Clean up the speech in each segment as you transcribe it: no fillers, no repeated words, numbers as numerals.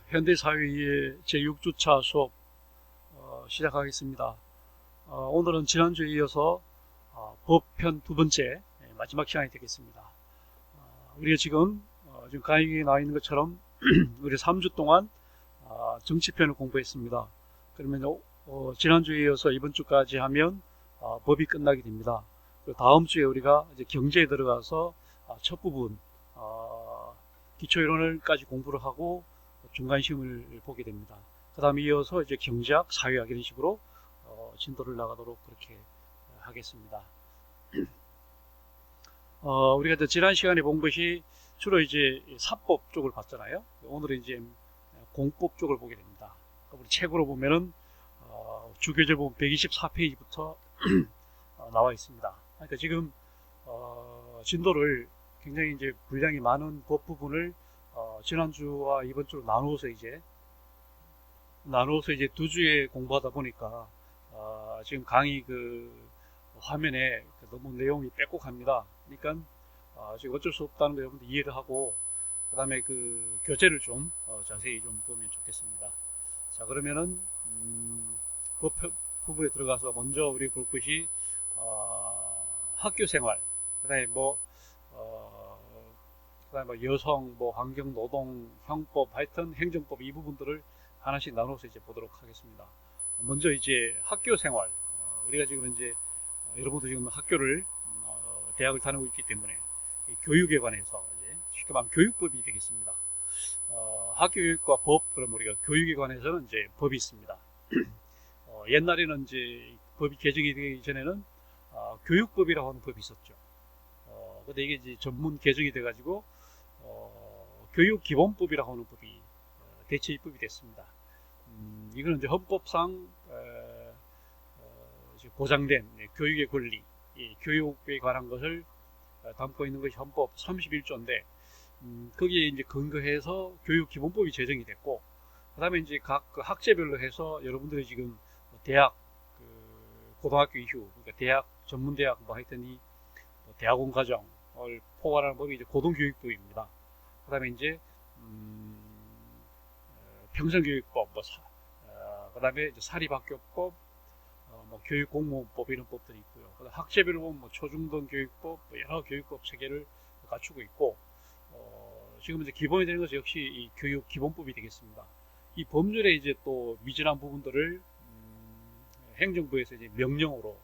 현대사회의 제6주차 수업 시작하겠습니다. 오늘은 지난주에 이어서 법편 두 번째 마지막 시간이 되겠습니다. 우리가 지금 강의에 나와 있는 것처럼 우리 3주 동안 정치편을 공부했습니다. 그러면 지난주에 이어서 이번 주까지 하면 법이 끝나게 됩니다. 다음 주에 우리가 이제 경제에 들어가서 첫 부분 기초이론을까지 공부를 하고 중간 시험을 보게 됩니다. 그 다음에 이어서 이제 경제학, 사회학 이런 식으로 진도를 나가도록 그렇게 하겠습니다. 우리가 이제 지난 시간에 본 것이 주로 이제 사법 쪽을 봤잖아요. 오늘은 이제 공법 쪽을 보게 됩니다. 우리 책으로 보면은 주교재 보면 124페이지부터 나와 있습니다. 그러니까 지금 진도를 굉장히 이제 분량이 많은 법 부분을 지난주와 이번 주로 나누어서 이제 두 주에 공부하다 보니까 지금 강의 그 화면에 너무 내용이 빼곡합니다. 그러니까 지금 어쩔 수 없다는 거 여러분들 이해를 하고 그 다음에 그 교재를 좀 자세히 좀 보면 좋겠습니다. 자, 그러면은 법 부분에 들어가서 먼저 우리 볼 것이 학교 생활, 그다음에 그다음에 여성, 환경, 노동, 형법, 하여튼 행정법 이 부분들을 하나씩 나눠서 이제 보도록 하겠습니다. 먼저 이제 학교 생활. 우리가 지금 이제 여러분도 지금 학교를 대학을 다니고 있기 때문에 교육에 관해서 이제 쉽게 말하면 교육법이 되겠습니다. 학교 교육과 법, 그럼 우리가 교육에 관해서는 이제 법이 있습니다. 옛날에는 이제 법이 개정이 되기 전에는 교육법이라고 하는 법이 있었죠. 근데 이게 이제 전문 개정이 돼가지고 교육기본법이라고 하는 법이 대체 입법이 됐습니다. 이거는 이제 헌법상 보장된 교육의 권리, 교육에 관한 것을 담고 있는 것이 헌법 31조인데 거기에 이제 근거해서 교육기본법이 제정이 됐고, 그 다음에 이제 각 학제별로 해서 여러분들이 지금 대학, 고등학교 이후, 그러니까 대학, 전문대학, 하여튼 이 대학원 과정을 포괄하는 법이 이제 고등교육법입니다. 그 다음에 이제 평생교육법, 그 다음에 이제 사립학교법, 교육공무원법 이런 법들이 있고요. 학제별로 보면 초중등 교육법, 여러 교육법 체계를 갖추고 있고, 지금 이제 기본이 되는 것은 역시 이 교육기본법이 되겠습니다. 이 법률에 이제 또 미진한 부분들을 행정부에서 이제 명령으로,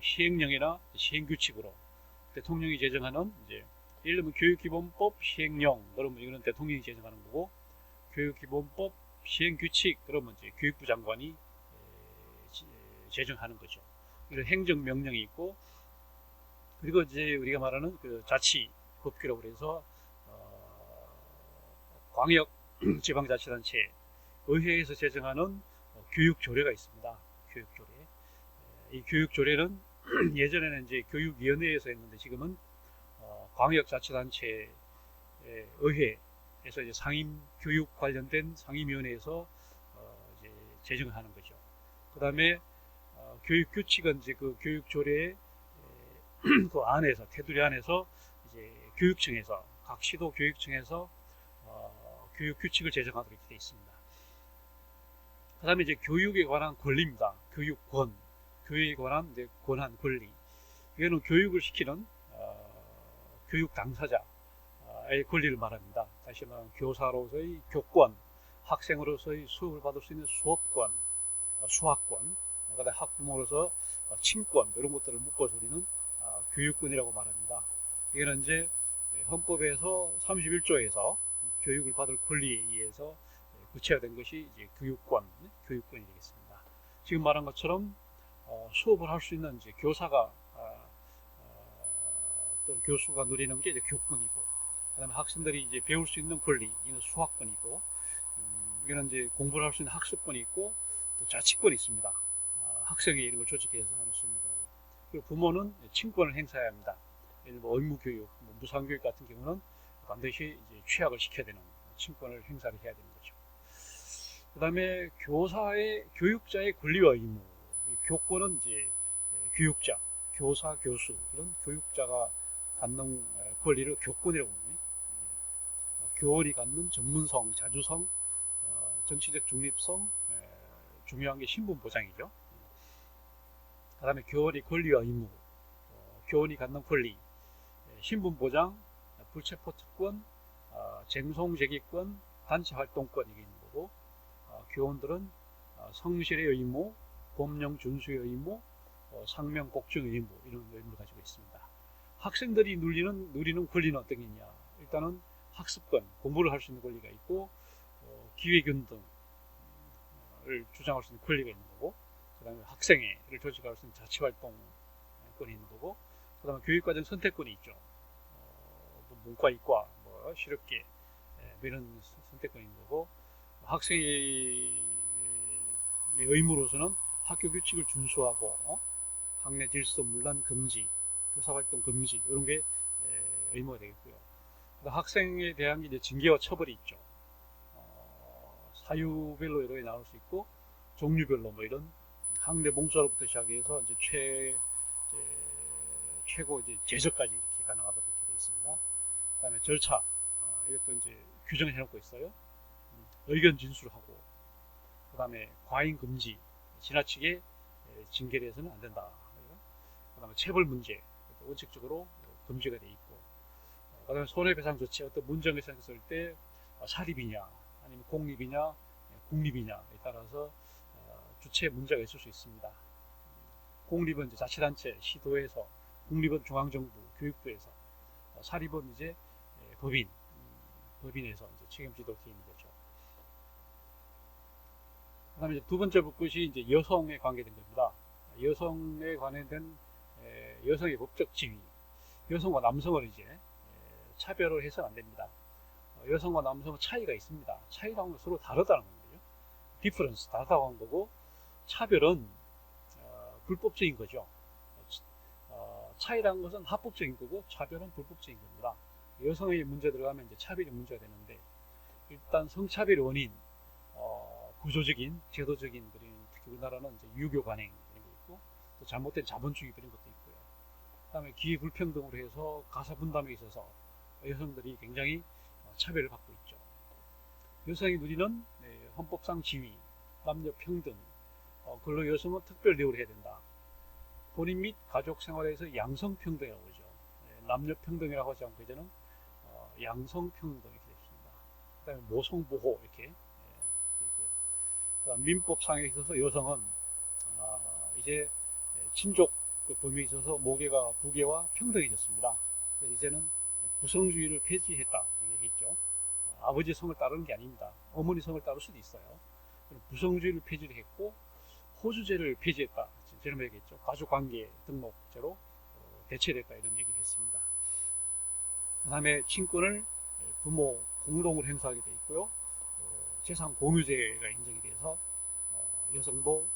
시행령이나 시행규칙으로 대통령이 제정하는 이제 예를 들면 교육기본법 시행령, 그러면 이거는 대통령이 제정하는 거고, 교육기본법 시행규칙, 그러면 이제 교육부 장관이 제정하는 거죠. 이런 행정명령이 있고, 그리고 이제 우리가 말하는 그 자치법규라고 해서 광역 지방자치단체 의회에서 제정하는 교육조례가 있습니다. 교육조례. 이 교육조례는 예전에는 이제 교육위원회에서 했는데 지금은 광역자치단체 의회에서 이제 상임교육 관련된 상임위원회에서 이제 제정을 하는 거죠. 그 다음에 교육규칙은 이제 그 교육조례의 그 안에서, 테두리 안에서 이제 교육청에서, 각 시도 교육청에서 교육규칙을 제정하도록 이렇게 되어 있습니다. 그 다음에 이제 교육에 관한 권리입니다. 교육권, 교육에 관한 이제 권한, 권리. 이거는 교육을 시키는 교육 당사자의 권리를 말합니다. 다시 말하면 교사로서의 교권, 학생으로서의 수업을 받을 수 있는 수업권, 수학권, 그다음에 학부모로서 친권, 이런 것들을 묶어서 우리는 교육권이라고 말합니다. 이거는 이제 헌법에서 31조에서 교육을 받을 권리에 의해서 구체화된 것이 이제 교육권이 되겠습니다. 지금 말한 것처럼 수업을 할 수 있는 이제 교사가 또 교수가 누리는 게 이제 교권이고, 그다음에 학생들이 이제 배울 수 있는 권리, 이건 수학권이고, 이거는 이제 공부를 할 수 있는 학습권이 있고, 또 자치권이 있습니다. 학생이 이런 걸 조직해서 할 수 있는 거고, 그리고 부모는 친권을 행사해야 합니다. 예를 들어 의무교육, 무상교육 같은 경우는 반드시 이제 취약을 시켜야 되는 친권을 행사를 해야 되는 거죠. 그 다음에 교육자의 권리와 의무, 교권은 이제 교육자, 교사, 교수 이런 교육자가 갖는 권리를 교권이라고 합니다. 교원이 갖는 전문성, 자주성, 정치적 중립성, 중요한 게 신분 보장이죠. 그 다음에 교원의 권리와 의무, 교원이 갖는 권리, 신분 보장, 불체포 특권, 쟁송 제기권, 단체 활동권 이게 있는 거고, 교원들은 성실의 의무, 법령 준수의 의무, 상명 복종의 의무 이런 의무를 가지고 있습니다. 학생들이 누리는 권리는 어떤 게 있냐? 일단은 학습권, 공부를 할 수 있는 권리가 있고, 기회균 등을 주장할 수 있는 권리가 있는 거고, 그 다음에 학생회를 조직할 수 있는 자치활동권이 있는 거고, 그 다음에 교육과정 선택권이 있죠. 뭐 문과, 이과, 뭐 실업계 이런 선택권이 있는 거고, 학생의 의무로서는 학교 규칙을 준수하고 학내 질서 문란 금지, 교사활동 금지 이런 게 의무가 되겠고요. 학생에 대한 이제 징계와 처벌이 있죠. 사유별로 여러 개 나올 수 있고 종류별로 뭐 이런 학내 봉사로부터 시작해서 이제 최고 이제 제적까지 이렇게 가능하도록 이렇게 되어 있습니다. 그다음에 절차 이것도 이제 규정을 해놓고 있어요. 의견 진술하고 그다음에 과잉 금지, 지나치게 징계를 해서는 안 된다. 그다음에 체벌 문제 원칙적으로 금지가 돼 있고, 그다음에 손해배상 조치 어떤 문제가 생겼을 때 사립이냐 아니면 공립이냐 국립이냐에 따라서 주체 문제가 있을 수 있습니다. 공립은 이제 자치단체 시도에서, 국립은 중앙정부 교육부에서, 사립은 이제 법인에서 이제 책임지도록 되어 있는 거죠. 그다음에 이제 두 번째 붓끝이 이제 여성에 관계된 겁니다. 여성에 관련된 여성의 법적 지위, 여성과 남성을 이제 차별을 해서는 안 됩니다. 여성과 남성은 차이가 있습니다. 차이라는 건 서로 다르다는 거죠. 디퍼런스, 다르다고 하는 거고, 차별은 불법적인 거죠. 차이라는 것은 합법적인 거고, 차별은 불법적인 겁니다. 여성의 문제 들어가면 이제 차별이 문제가 되는데, 일단 성차별의 원인, 구조적인, 제도적인 그런, 특히 우리나라는 이제 유교 관행 이런 거 있고, 또 잘못된 자본주의 그런 것도 있고요. 그다음에 기회 불평등으로 해서 가사 분담에 있어서 여성들이 굉장히 차별을 받고 있죠. 여성이 누리는 헌법상 지위, 남녀 평등, 근로 여성은 특별 대우를 해야 된다. 본인 및 가족 생활에서 양성 평등이라고 그러죠. 남녀 평등이라고 하지 않고 이제는 양성 평등 이렇게 되어 있습니다. 그다음에 모성 보호 이렇게 있고요. 그다음 민법상에 있어서 여성은 이제 친족 그 범위에 있어서 모계가 부계와 평등해졌습니다. 그래서 이제는 부성주의를 폐지했다 얘기했죠. 아버지 성을 따르는 게 아닙니다. 어머니 성을 따를 수도 있어요. 부성주의를 폐지를 했고 호주제를 폐지했다. 저런 얘기했죠. 가족관계 등록제로 대체됐다 이런 얘기를 했습니다. 그 다음에 친권을 부모 공동으로 행사하게 돼 있고요. 재산 공유제가 인정이 돼서 여성도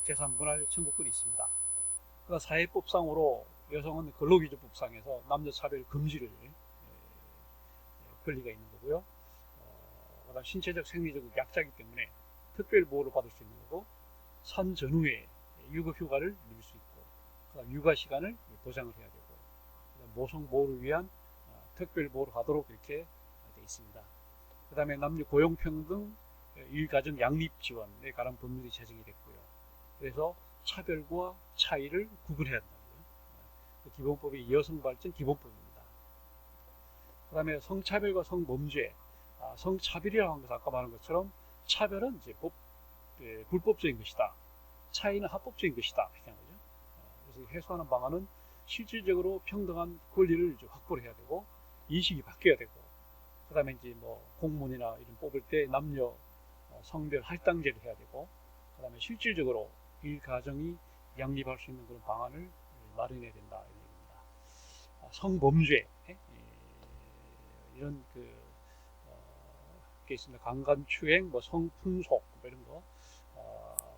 재산 분할 청구권이 있습니다. 그러나 사회법상으로 여성은 근로기준법상에서 남녀 차별 금지를 권리가 있는 거고요. 그다음 신체적 생리적 약자이기 때문에 특별 보호를 받을 수 있는 거고, 산 전후에 유급 휴가를 누릴 수 있고, 그다음 육아 시간을 보장을 해야 되고, 그다음 모성 보호를 위한 특별 보호를 하도록 이렇게 되어 있습니다. 그다음에 남녀 고용 평등, 일가정 양립 지원에 관한 법률이 제정이 됐고요. 그래서 차별과 차이를 구분해야 한다고요. 기본법이 여성 발전 기본법입니다. 그다음에 성차별과 성범죄, 성차별이라고 하는 것은 아까 말한 것처럼 차별은 이제 불법적인 것이다. 차이는 합법적인 것이다. 이렇게 하는 거죠. 그래서 해소하는 방안은 실질적으로 평등한 권리를 이제 확보를 해야 되고, 인식이 바뀌어야 되고, 그다음에 이제 뭐 공무원이나 이런 뽑을 때 남녀 성별 할당제를 해야 되고, 그다음에 실질적으로 일가정이 양립할 수 있는 그런 방안을 마련해야 된다 이런 얘기입니다. 성범죄 이런 게 있습니다. 강간추행, 뭐 성풍속 뭐 이런 거.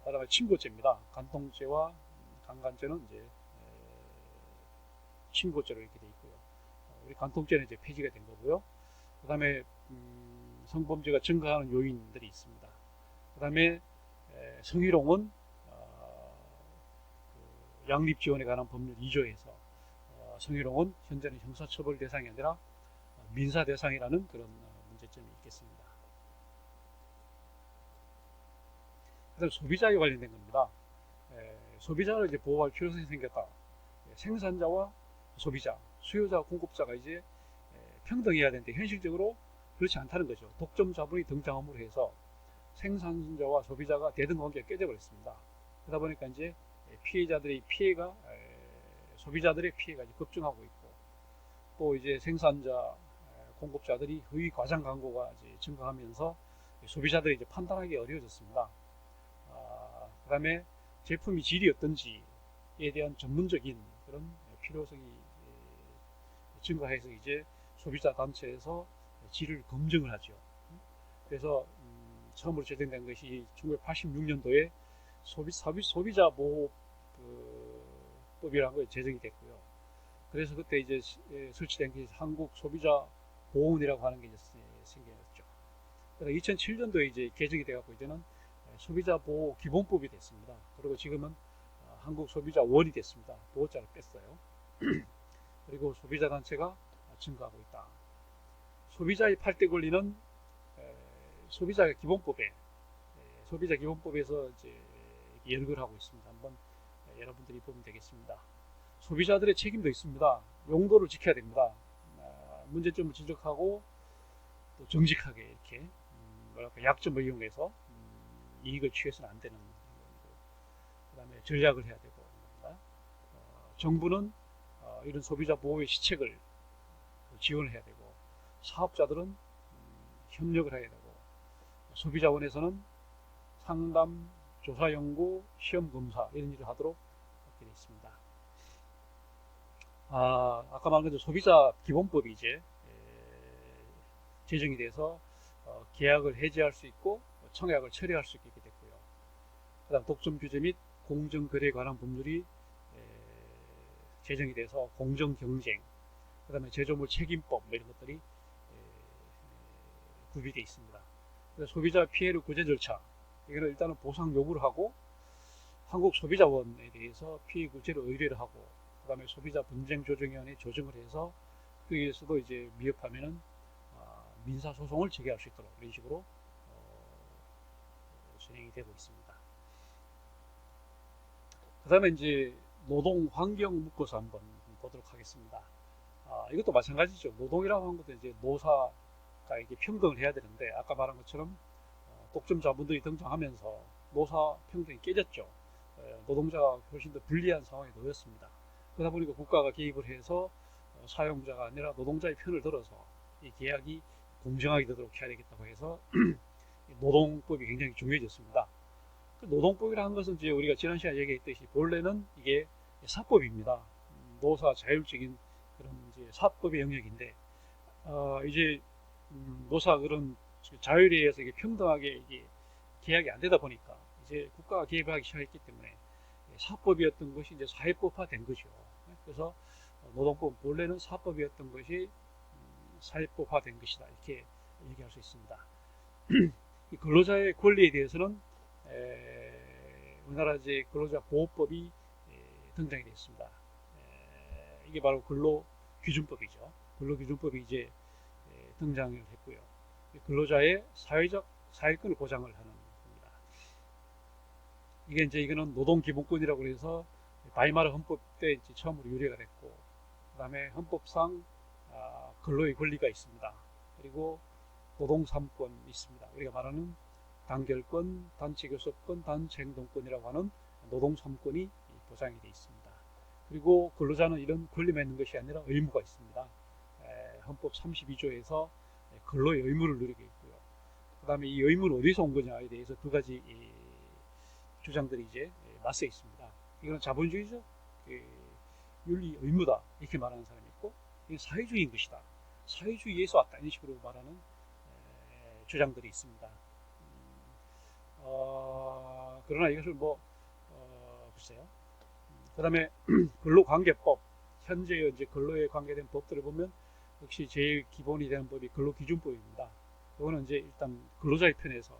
그다음에 친고죄입니다. 간통죄와 강간죄는 이제 친고죄로 이렇게 돼 있고요. 우리 간통죄는 이제 폐지가 된 거고요. 그다음에 성범죄가 증가하는 요인들이 있습니다. 그다음에 성희롱은 양립 지원에 관한 법률 2조에서 성희롱은 현재는 형사처벌 대상이 아니라 민사 대상이라는 그런 문제점이 있겠습니다. 그다음 소비자에 관련된 겁니다. 소비자를 이제 보호할 필요성이 생겼다. 생산자와 소비자, 수요자, 공급자가 이제 평등해야 되는데 현실적으로 그렇지 않다는 거죠. 독점 자본이 등장함으로 해서 생산자와 소비자가 대등 관계가 깨져버렸습니다. 그러다 보니까 이제 피해자들의 피해가 소비자들의 피해가 이제 급증하고 있고, 또 이제 생산자, 공급자들이 허위 과장 광고가 이제 증가하면서 소비자들이 이제 판단하기 어려워졌습니다. 그다음에 제품이 질이 어떤지에 대한 전문적인 그런 필요성이 증가해서 이제 소비자 단체에서 질을 검증을 하죠. 그래서 처음으로 제정된 것이 1986년도에 소비자 보호법이라는 게 제정이 됐고요. 그래서 그때 이제 설치된 게 한국 소비자 보호원이라고 하는 게 이제 생겼죠. 그래서 2007년도에 이제 개정이 돼갖고 이제는 소비자 보호 기본법이 됐습니다. 그리고 지금은 한국 소비자원이 됐습니다. 보호자를 뺐어요. 그리고 소비자 단체가 증가하고 있다. 소비자의 8대 권리는 소비자 기본법에서 이제 열거를 하고 있습니다. 한번 여러분들이 보면 되겠습니다. 소비자들의 책임도 있습니다. 용도를 지켜야 됩니다. 문제점을 지적하고 또 정직하게 이렇게 약점을 이용해서 이익을 취해서는 안 되는 거고, 그 다음에 전략을 해야 되고, 정부는 이런 소비자 보호의 시책을 지원을 해야 되고, 사업자들은 협력을 해야 되고, 소비자원에서는 상담, 조사, 연구, 시험 검사 이런 일을 하도록 하게 되어 있습니다. 아까 말한 것처럼 소비자 기본법이 이제 제정이 돼서 계약을 해지할 수 있고 청약을 처리할 수 있게 됐고요. 그 다음 독점 규제 및 공정거래에 관한 법률이 제정이 돼서 공정경쟁, 그 다음에 제조물 책임법 이런 것들이 구비되어 있습니다. 소비자 피해를 구제 절차, 이거는 일단은 보상 요구를 하고, 한국소비자원에 대해서 피해 구제를 의뢰를 하고, 그 다음에 소비자분쟁조정위원회 조정을 해서 거기에서도 이제 위협하면은 민사소송을 제기할 수 있도록 이런 식으로 진행이 되고 있습니다. 그 다음에 이제 노동 환경 묶어서 한번 보도록 하겠습니다. 이것도 마찬가지죠. 노동이라고 하는 것도 이제 노사가 이게 평등을 해야 되는데, 아까 말한 것처럼 독점 자본들이 등장하면서 노사 평등이 깨졌죠. 노동자가 훨씬 더 불리한 상황에 놓였습니다. 그러다 보니까 국가가 개입을 해서 사용자가 아니라 노동자의 편을 들어서 이 계약이 공정하게 되도록 해야 되겠다고 해서 노동법이 굉장히 중요해졌습니다. 노동법이라는 것은 이제 우리가 지난 시간에 얘기했듯이 본래는 이게 사법입니다. 노사 자율적인 그런 이제 사법의 영역인데, 이제 노사 그런 자율에 의해서 이게 평등하게 이게 계약이 안 되다 보니까 이제 국가가 개입을 하기 시작했기 때문에 사법이었던 것이 이제 사회법화된 거죠. 그래서 노동법 본래는 사법이었던 것이 사회법화된 것이다, 이렇게 얘기할 수 있습니다. 이 근로자의 권리에 대해서는 우리나라 이제 근로자 보호법이 등장이 됐습니다. 이게 바로 근로기준법이죠. 근로기준법이 이제 등장을 했고요. 근로자의 사회적 사회권을 보장을 하는 겁니다. 이거는 노동기본권이라고 해서 바이마르 헌법 때 이제 처음으로 유래가 됐고, 그 다음에 헌법상 근로의 권리가 있습니다. 그리고 노동 3권이 있습니다. 우리가 말하는 단결권, 단체교섭권, 단체행동권이라고 하는 노동 3권이 보장이 되어 있습니다. 그리고 근로자는 이런 권리만 있는 것이 아니라 의무가 있습니다. 헌법 32조에서 근로의 의무를 누리게 있고요. 그 다음에 이 의무는 어디서 온 거냐에 대해서 두 가지 주장들이 이제 맞서 있습니다. 이건 자본주의적 윤리 의무다, 이렇게 말하는 사람이 있고, 이건 사회주의인 것이다, 사회주의에서 왔다, 이런 식으로 말하는 주장들이 있습니다. 그러나 이것을 글쎄요. 그 다음에 근로관계법, 현재 이제 근로에 관계된 법들을 보면 역시 제일 기본이 되는 법이 근로기준법입니다. 이거는 이제 일단 근로자의 편에서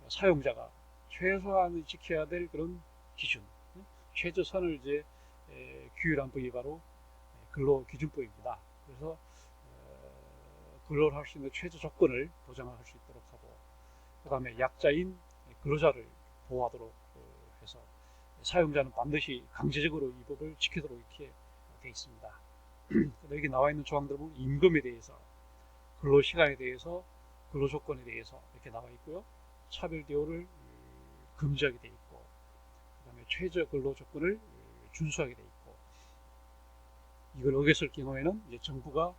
사용자가 최소한을 지켜야 될 그런 기준, 최저선을 이제 규율한 법이 바로 근로기준법입니다. 그래서 근로를 할 수 있는 최저 조건을 보장할 수 있도록 하고, 그 다음에 약자인 근로자를 보호하도록 해서 사용자는 반드시 강제적으로 이 법을 지키도록 이렇게 되어 있습니다. 여기 나와 있는 조항들 보면 임금에 대해서, 근로시간에 대해서, 근로조건에 대해서 이렇게 나와 있고요. 차별 대우를 금지하게 되어 있고, 그 다음에 최저 근로조건을 준수하게 되어 있고, 이걸 어겼을 경우에는 이제 정부가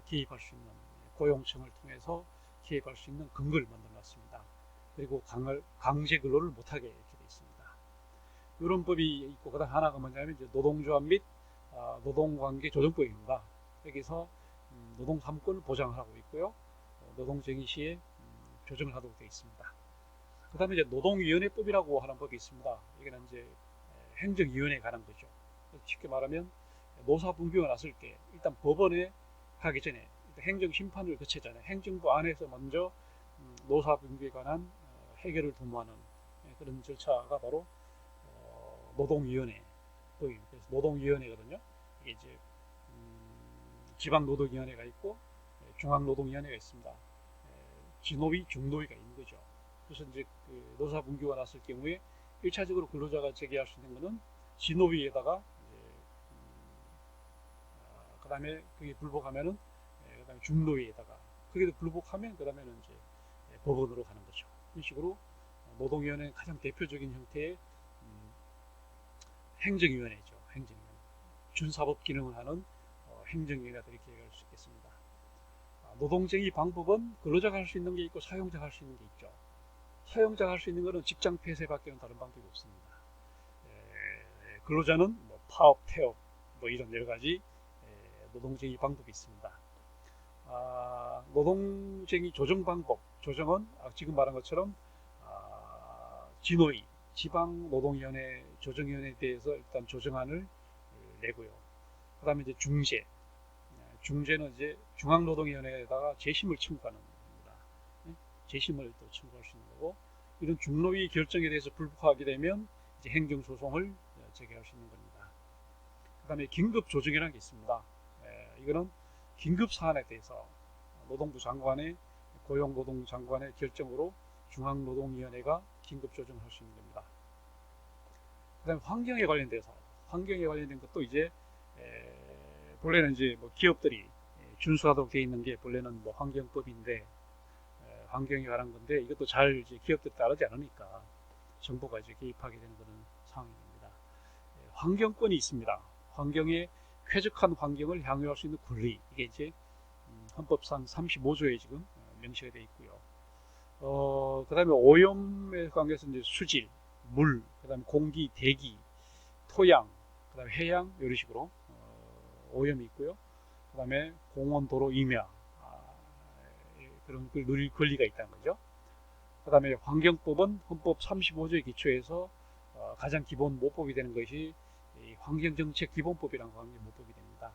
개입할 수 있는, 고용청을 통해서 개입할 수 있는 근거를 만들어 놨습니다. 그리고 강제 근로를 못하게 이렇게 되어 있습니다. 이런 법이 있고, 그 다음 하나가 뭐냐면 이제 노동조합 및 노동관계 조정법입니다. 여기서 노동 3권을 보장을 하고 있고요. 노동쟁의 시에 조정을 하도록 되어 있습니다. 그 다음에 이제 노동위원회법이라고 하는 법이 있습니다. 이게는 이제 행정위원회에 관한 거죠. 쉽게 말하면 노사분규가 났을 때 일단 법원에 가기 전에 행정심판을 거치잖아요. 행정부 안에서 먼저 노사분규에 관한 해결을 도모하는 그런 절차가 바로 노동위원회 법입니다. 그래서 노동위원회거든요. 이게 이제 지방노동위원회가 있고 중앙노동위원회가 있습니다. 진노위, 중노위가 있는 거죠. 그래서 이제 그 노사분규가 났을 경우에 1차적으로 근로자가 제기할 수 있는 것은 진노위에다가 그 다음에 그게 불복하면은 그 다음에 중노위에다가 그게 불복하면 그 다음에는 이제 법원으로 가는 거죠. 이런 식으로 노동위원회는 가장 대표적인 형태의 행정위원회죠. 행정위원회. 준사법 기능을 하는 행정위원회다 이렇게 얘기할 수 있겠습니다. 노동쟁의 방법은 근로자가 할 수 있는 게 있고 사용자가 할 수 있는 게 있죠. 사용자가 할 수 있는 것은 직장 폐쇄밖에는 다른 방법이 없습니다. 근로자는 뭐 파업, 태업 뭐 이런 여러 가지 노동쟁의 방법이 있습니다. 노동쟁의 조정 방법, 조정은 지금 말한 것처럼 진노위, 지방노동위원회 조정위원회에 대해서 일단 조정안을 내고요. 그 다음에 이제 중재는 이제 중앙노동위원회에다가 재심을 청구하는 겁니다. 재심을 또 청구할 수 있는 거고, 이런 중노위 결정에 대해서 불복하게 되면 이제 행정소송을 제기할 수 있는 겁니다. 그 다음에 긴급조정이라는 게 있습니다. 이거는 긴급사안에 대해서 노동부 장관의 고용노동장관의 결정으로 중앙노동위원회가 긴급조정을 할 수 있는 겁니다. 그 다음에 환경에 관련된 것도 이제 본래는 이제 뭐 기업들이 준수하도록 되어 있는 게 본래는 뭐 환경법인데 환경에 관한 건데 이것도 잘 이제 기업들이 따르지 않으니까 정부가 이제 개입하게 되는 그런 상황입니다. 환경권이 있습니다. 환경에 쾌적한 환경을 향유할 수 있는 권리, 이게 이제 헌법상 35조에 지금 명시가 되어 있고요. 그 다음에 오염에 관계해서 이제 수질, 물, 그 다음에 공기, 대기, 토양, 그 다음에 해양, 이런 식으로 오염이 있고요. 그 다음에 공원, 도로, 임야, 그런 걸 누릴 권리가 있다는 거죠. 그 다음에 환경법은 헌법 35조에 기초해서 가장 기본 모법이 되는 것이 환경정책 기본법이라는 환경모법이 됩니다.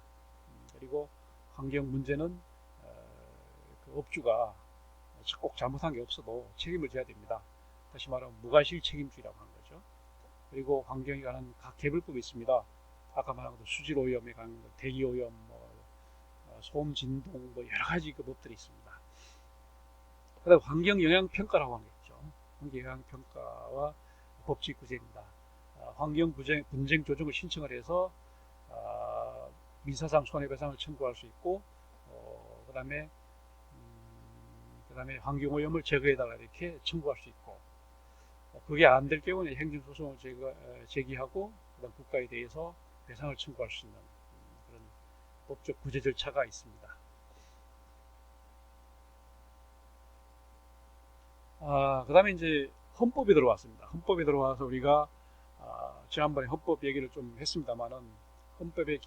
그리고 환경 문제는 그 업주가 꼭 잘못한 게 없어도 책임을 져야 됩니다. 다시 말하면 무과실 책임주의라고 하는 거죠. 그리고 환경에 관한 각 개별법이 있습니다. 아까 말한 것도 수질 오염에 관한 것, 대기 오염, 소음 진동, 여러 가지 그 법들이 있습니다. 그다음 환경 영향 평가라고 하는 게 있죠. 환경 영향 평가와 법칙 구제입니다. 환경 분쟁 조정을 신청을 해서 민사상 손해배상을 청구할 수 있고, 그다음에 환경오염을 제거해달라 이렇게 청구할 수 있고, 그게 안 될 경우는 행정소송을 제기하고 그다음 국가에 대해서 배상을 청구할 수 있는 그런 법적 구제 절차가 있습니다. 그 다음에 이제 헌법이 들어왔습니다. 헌법이 들어와서 우리가 지난번에 헌법 얘기를 좀 했습니다만은 헌법의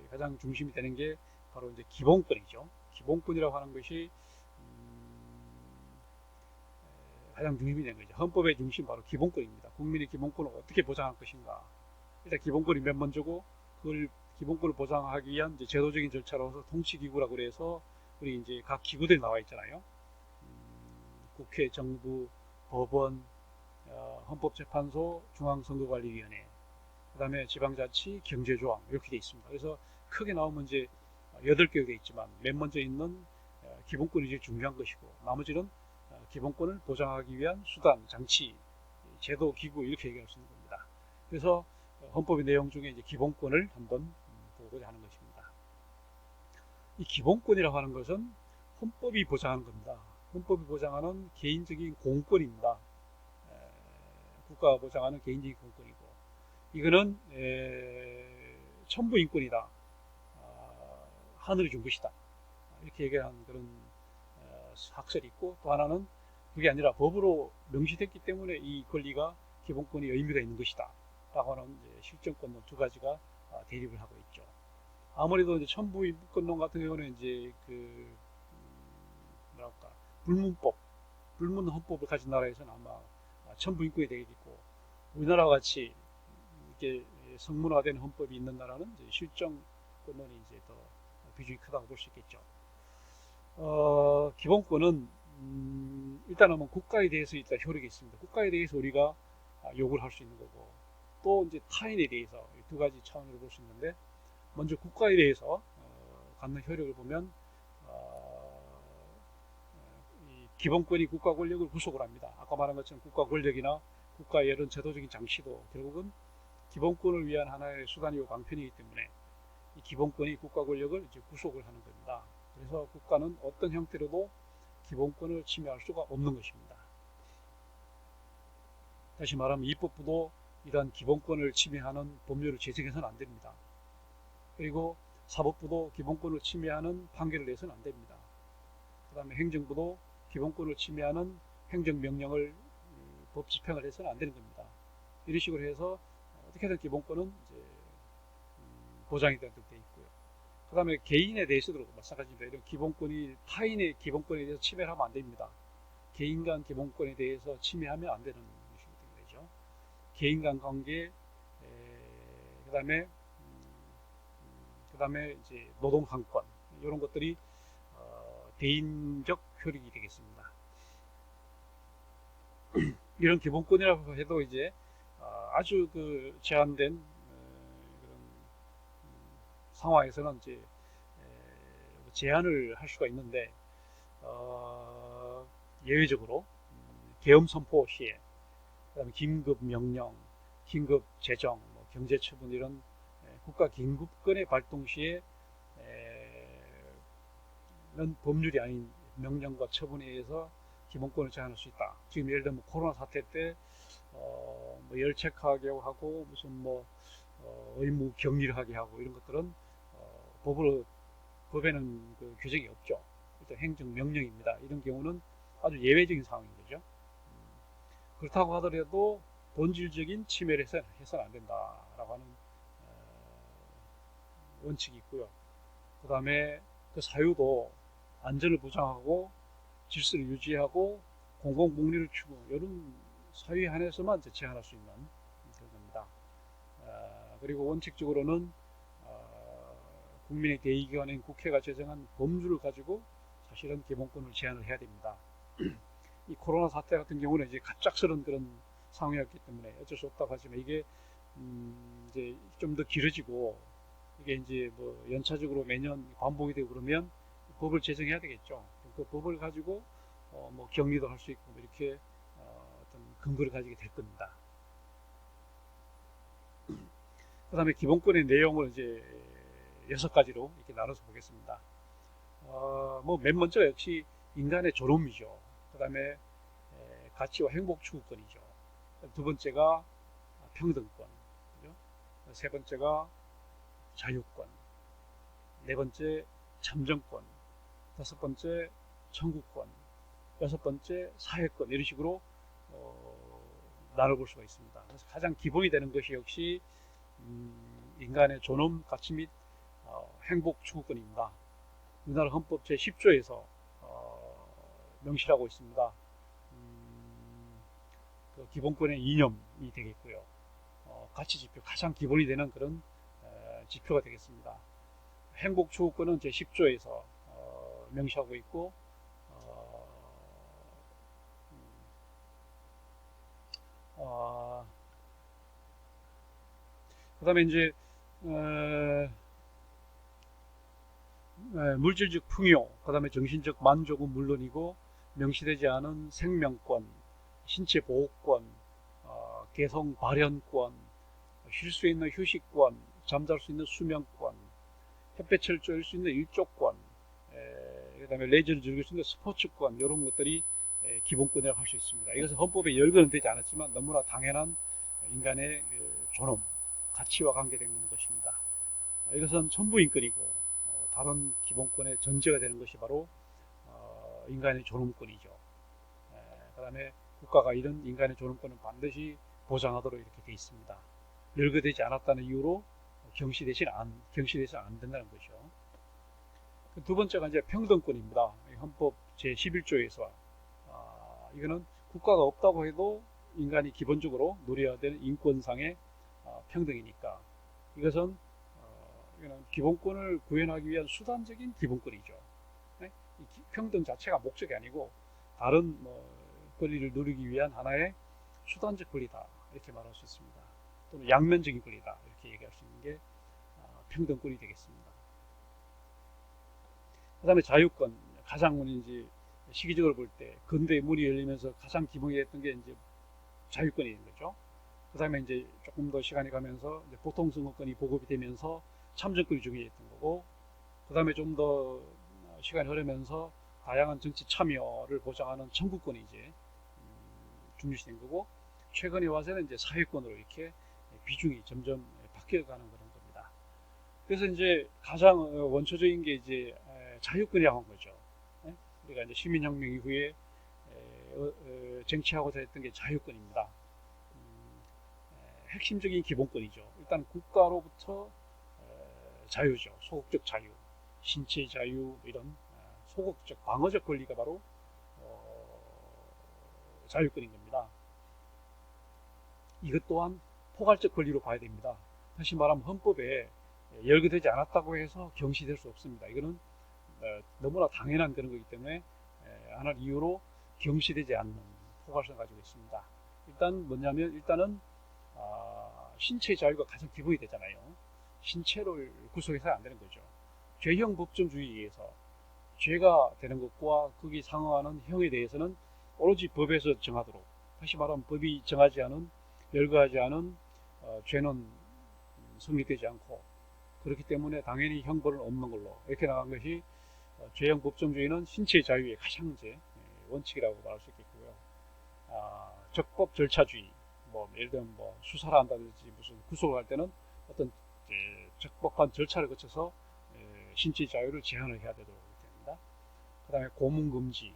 가장 중심이 되는 게 바로 이제 기본권이죠. 기본권이라고 하는 것이 가장 중심이 되는 거죠. 헌법의 중심 바로 기본권입니다. 국민의 기본권을 어떻게 보장할 것인가. 일단 기본권이 몇 번째고 그걸 기본권을 보장하기 위한 이제 제도적인 절차로서 통치기구라고 그래서 우리 이제 각 기구들이 나와 있잖아요. 국회, 정부, 법원, 헌법재판소, 중앙선거관리위원회, 그 다음에 지방자치, 경제조항 이렇게 돼 있습니다. 그래서 크게 나오면 이제 8개가 돼 있지만 맨 먼저 있는 기본권이 제일 중요한 것이고 나머지는 기본권을 보장하기 위한 수단, 장치 제도, 기구 이렇게 얘기할 수 있는 겁니다. 그래서 헌법의 내용 중에 이제 기본권을 한번 보고자 하는 것입니다. 이 기본권이라고 하는 것은 헌법이 보장하는 겁니다. 헌법이 보장하는 개인적인 공권입니다. 국가가 보장하는 개인적인 공권이고, 이거는 천부인권이다, 하늘이 준 것이다, 이렇게 얘기하는 그런 학설이 있고, 또 하나는 그게 아니라 법으로 명시됐기 때문에 이 권리가 기본권이 의미가 있는 것이다 라고 하는 실정권론 두 가지가 대립을 하고 있죠. 아무래도 이제 천부인권론 같은 경우는 이제 그 뭐랄까 불문 헌법을 가진 나라에서는 아마 천부인권이 되겠고, 우리나라와 같이 이게 성문화된 헌법이 있는 나라는 이제 실정권론이 이제 더 비중이 크다고 볼 수 있겠죠. 기본권은 일단은 국가에 대해서 일단 효력이 있습니다. 국가에 대해서 우리가 요구를 할 수 있는 거고, 또 이제 타인에 대해서 두 가지 차원으로 볼 수 있는데, 먼저 국가에 대해서 갖는 효력을 보면 이 기본권이 국가 권력을 구속을 합니다. 아까 말한 것처럼 국가 권력이나 국가의 이런 제도적인 장치도 결국은 기본권을 위한 하나의 수단이고 방편이기 때문에 이 기본권이 국가 권력을 이제 구속을 하는 겁니다. 그래서 국가는 어떤 형태로도 기본권을 침해할 수가 없는 것입니다. 다시 말하면 입법부도 이러한 기본권을 침해하는 법률을 제정해서는 안 됩니다. 그리고 사법부도 기본권을 침해하는 판결을 내서는 안 됩니다. 그 다음에 행정부도 기본권을 침해하는 행정명령을 법 집행을 해서는 안 되는 겁니다. 이런 식으로 해서 어떻게든 기본권은 이제 보장이 되도록 되어 있고요. 그 다음에 개인에 대해서도 마찬가지입니다. 이런 기본권이 타인의 기본권에 대해서 침해를 하면 안 됩니다. 개인 간 기본권에 대해서 침해하면 안 되는 것이 되죠. 개인 간 관계, 그다음에 이제 노동 상권, 이런 것들이 대인적 효력이 되겠습니다. 이런 기본권이라고 해도 이제 아주 그 제한된 그런 상황에서는 이제 제한을 할 수가 있는데, 예외적으로 계엄 선포 시에, 그다음에 긴급 명령, 긴급 재정, 경제 처분, 이런 국가 긴급권의 발동 시에 는 법률이 아닌 명령과 처분에 의해서 기본권을 제한할 수 있다. 지금 예를 들면 코로나 사태 때 열책하게 하고 무슨 의무 격리를 하게 하고, 이런 것들은 법에는 그 규정이 없죠. 일단 행정 명령입니다. 이런 경우는 아주 예외적인 상황인 거죠. 그렇다고 하더라도 본질적인 침해를 해서는 안 된다라고 하는 원칙이 있고요. 그 다음에 그 사유도 안전을 보장하고 질서를 유지하고 공공복리를 추구, 이런 사유에 한해서만 제한할 수 있는 그런 겁니다. 그리고 원칙적으로는 국민의 대의기관인 국회가 제정한 법률을 가지고 사실은 기본권을 제한을 해야 됩니다. 이 코로나 사태 같은 경우는 이제 갑작스러운 그런 상황이었기 때문에 어쩔 수 없다고 하지만, 이게 이제 좀 더 길어지고 이게 이제 연차적으로 매년 반복이 되고 그러면 법을 제정해야 되겠죠. 그 법을 가지고 격리도 할 수 있고 이렇게 어떤 근거를 가지게 될 겁니다. 그 다음에 기본권의 내용을 이제 6가지로 이렇게 나눠서 보겠습니다. 맨 먼저 역시 인간의 존엄이죠. 그 다음에 가치와 행복 추구권이죠. 두 번째가 평등권, 세 번째가 자유권, 네 번째 참정권, 다섯 번째 청구권, 여섯 번째 사회권, 이런 식으로 나눠볼 수가 있습니다. 그래서 가장 기본이 되는 것이 역시 인간의 존엄, 가치 및 행복 추구권입니다. 우리나라 헌법 제10조에서 명시하고 있습니다. 그 기본권의 이념이 되겠고요. 가치 지표, 가장 기본이 되는 그런 지표가 되겠습니다. 행복 추구권은 제10조에서 명시하고 있고, 그 다음에 이제 물질적 풍요, 그 다음에 정신적 만족은 물론이고 명시되지 않은 생명권, 신체 보호권, 개성 발현권, 쉴 수 있는 휴식권, 잠잘 수 있는 수면권, 햇볕을 쬐을 수 있는 일조권, 그 다음에 레저를 즐길 수 있는 스포츠권, 이런 것들이 기본권이라고 할 수 있습니다. 이것은 헌법에 열거는 되지 않았지만 너무나 당연한 인간의 존엄, 가치와 관계되는 것입니다. 이것은 천부인권이고 다른 기본권의 전제가 되는 것이 바로 인간의 존엄권이죠. 그 다음에 국가가 이런 인간의 존엄권을 반드시 보장하도록 이렇게 되어 있습니다. 열거되지 않았다는 이유로 경시되지 안 된다는 거죠. 두 번째가 이제 평등권입니다. 헌법 제11조에서 이거는 국가가 없다고 해도 인간이 기본적으로 누려야 되는 인권상의 평등이니까 이것은 이거는 기본권을 구현하기 위한 수단적인 기본권이죠. 네? 이 평등 자체가 목적이 아니고 다른 권리를 누리기 위한 하나의 수단적 권리다 이렇게 말할 수 있습니다. 또는 양면적인 권리다 이렇게 얘기할 수 있는 게 평등권이 되겠습니다. 그 다음에 자유권, 가장 이제 시기적으로 볼 때 근대 문이 열리면서 가장 기본이 됐던 게 이제 자유권이 있는 거죠. 그 다음에 이제 조금 더 시간이 가면서 이제 보통선거권이 보급이 되면서 참정권이 중요했던 거고, 그 다음에 좀 더 시간이 흐르면서 다양한 정치 참여를 보장하는 청구권이 이제 중요시된 거고, 최근에 와서는 이제 사회권으로 이렇게 비중이 점점 바뀌어가는 그런 겁니다. 그래서 이제 가장 원초적인 게 이제 자유권이라고 한 거죠. 우리가 이제 시민혁명 이후에 쟁취하고자 했던 게 자유권입니다. 핵심적인 기본권이죠. 일단 국가로부터 자유죠. 소극적 자유, 신체 자유, 이런 소극적 방어적 권리가 바로 자유권인 겁니다. 이것 또한 포괄적 권리로 봐야 됩니다. 다시 말하면 헌법에 열거되지 않았다고 해서 경시될 수 없습니다. 이거는 너무나 당연한 그런 거기 때문에 안 할 이유로 경시되지 않는 포괄성을 가지고 있습니다. 일단 뭐냐면 일단은 신체 자유가 가장 기본이 되잖아요. 신체를 구속해서는 안 되는 거죠. 죄형 법정주의에 의해서 죄가 되는 것과 거기 상응하는 형에 대해서는 오로지 법에서 정하도록, 다시 말하면 법이 정하지 않은, 열거하지 않은 죄는 성립되지 않고, 그렇기 때문에 당연히 형벌은 없는 걸로 이렇게 나간 것이 죄형 법정주의는 신체 자유의 가장 원칙이라고 말할 수 있겠고요. 적법 절차주의, 예를 들면 수사를 한다든지 무슨 구속을 할 때는 어떤 적법한 절차를 거쳐서 신체 자유를 제한을 해야 되도록 됩니다. 그 다음에 고문 금지,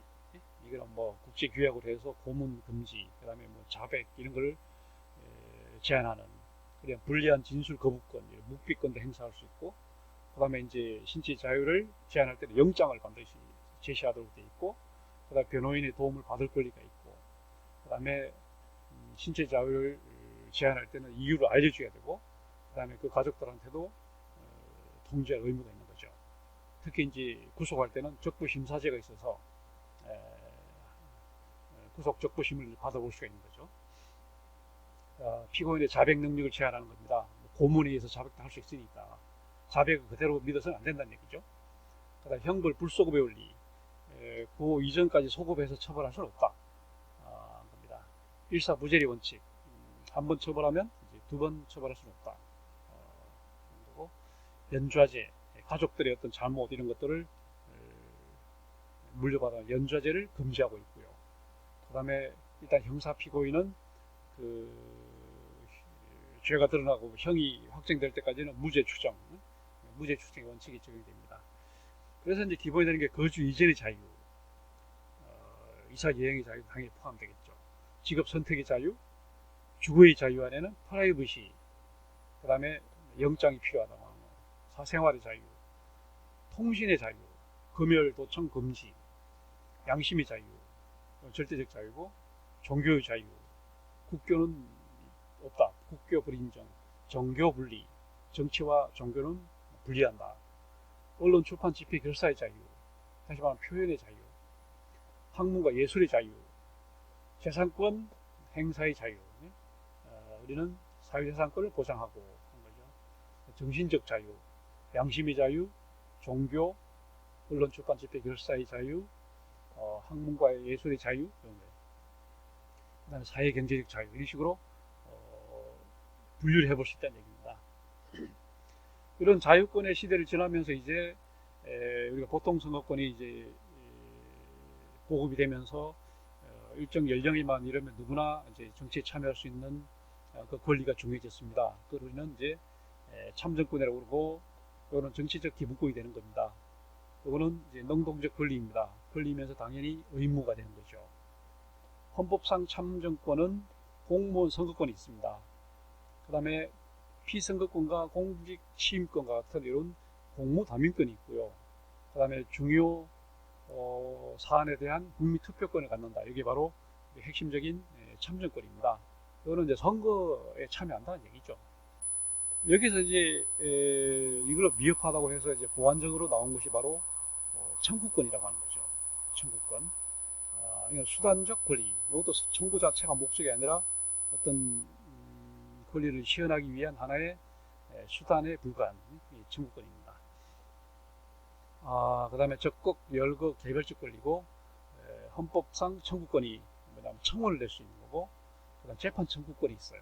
이거는 국제 규약으로 해서 고문 금지, 그 다음에 자백 이런 걸 제한하는, 그냥 불리한 진술 거부권, 묵비권도 행사할 수 있고, 그 다음에 이제 신체 자유를 제한할 때는 영장을 반드시 제시하도록 되어 있고, 그 다음에 변호인의 도움을 받을 권리가 있고, 그 다음에 신체 자유를 제한할 때는 이유를 알려줘야 되고, 그 다음에 그 가족들한테도 통지할 의무가 있는 거죠. 특히 이제 구속할 때는 적부심사제가 있어서 구속 적부심을 받아볼 수가 있는 거죠. 피고인의 자백 능력을 제한하는 겁니다. 고문에 의해서 자백도 할 수 있으니까 자백을 그대로 믿어서는 안 된다는 얘기죠. 그다음 형벌 불소급의 원리, 그 이전까지 소급해서 처벌할 수는 없다. 겁니다. 일사부재리 원칙, 한 번 처벌하면 두 번 처벌할 수는 없다. 그리고 연좌제, 가족들의 어떤 잘못 이런 것들을 물려받아 연좌제를 금지하고 있고요. 그 다음에 일단 형사 피고인은 죄가 드러나고 형이 확정될 때까지는 무죄 추정의 원칙이 적용됩니다. 그래서 이제 기본이 되는 게 거주 이전의 자유, 이사 여행의 자유 당연히 포함되겠죠. 직업 선택의 자유, 주거의 자유 안에는 프라이버시, 그 다음에 영장이 필요하다, 사생활의 자유, 통신의 자유, 검열 도청 금지, 양심의 자유, 절대적 자유고, 종교의 자유, 국교는 없다, 국교 불인정, 정교 분리, 정치와 종교는 분리한다, 언론 출판 집회 결사의 자유, 다시 말하면 표현의 자유, 학문과 예술의 자유, 재산권 행사의 자유, 우리는 사유재산권을 보장하고 하는 거죠. 정신적 자유, 양심의 자유, 종교, 언론 출판 집회 결사의 자유, 학문과 예술의 자유, 이런 거예요. 그 다음에 사회 경제적 자유, 이런 식으로 분류를 해볼 수 있다는 얘기입니다. 이런 자유권의 시대를 지나면서 이제 우리가 보통 선거권이 이제 보급이 되면서 일정 연령이만 이르면 누구나 이제 정치에 참여할 수 있는 그 권리가 중요해졌습니다. 그로 인한 이제 참정권이라고 그러고, 이거는 정치적 기본권이 되는 겁니다. 이거는 이제 능동적 권리입니다. 권리면서 당연히 의무가 되는 거죠. 헌법상 참정권은 공무원 선거권이 있습니다. 그 다음에 피선거권과 공직 시임권과 같은 이런 공무담임권이 있고요. 그 다음에 중요 사안에 대한 국민투표권을 갖는다. 이게 바로 핵심적인 참정권입니다. 이거는 이제 선거에 참여한다는 얘기죠. 여기서 이제 이걸 미흡하다고 해서 이제 보완적으로 나온 것이 바로 청구권이라고 하는 거죠. 청구권. 이건 수단적 권리. 이것도 청구 자체가 목적이 아니라 어떤 권리를 시현하기 위한 하나의 수단에 불과한 청구권입니다. 그 다음에 적극, 열거, 개별적 권리고, 헌법상 청구권이 뭐냐면 청원을 낼 수 있는 거고, 그 다음 재판 청구권이 있어요.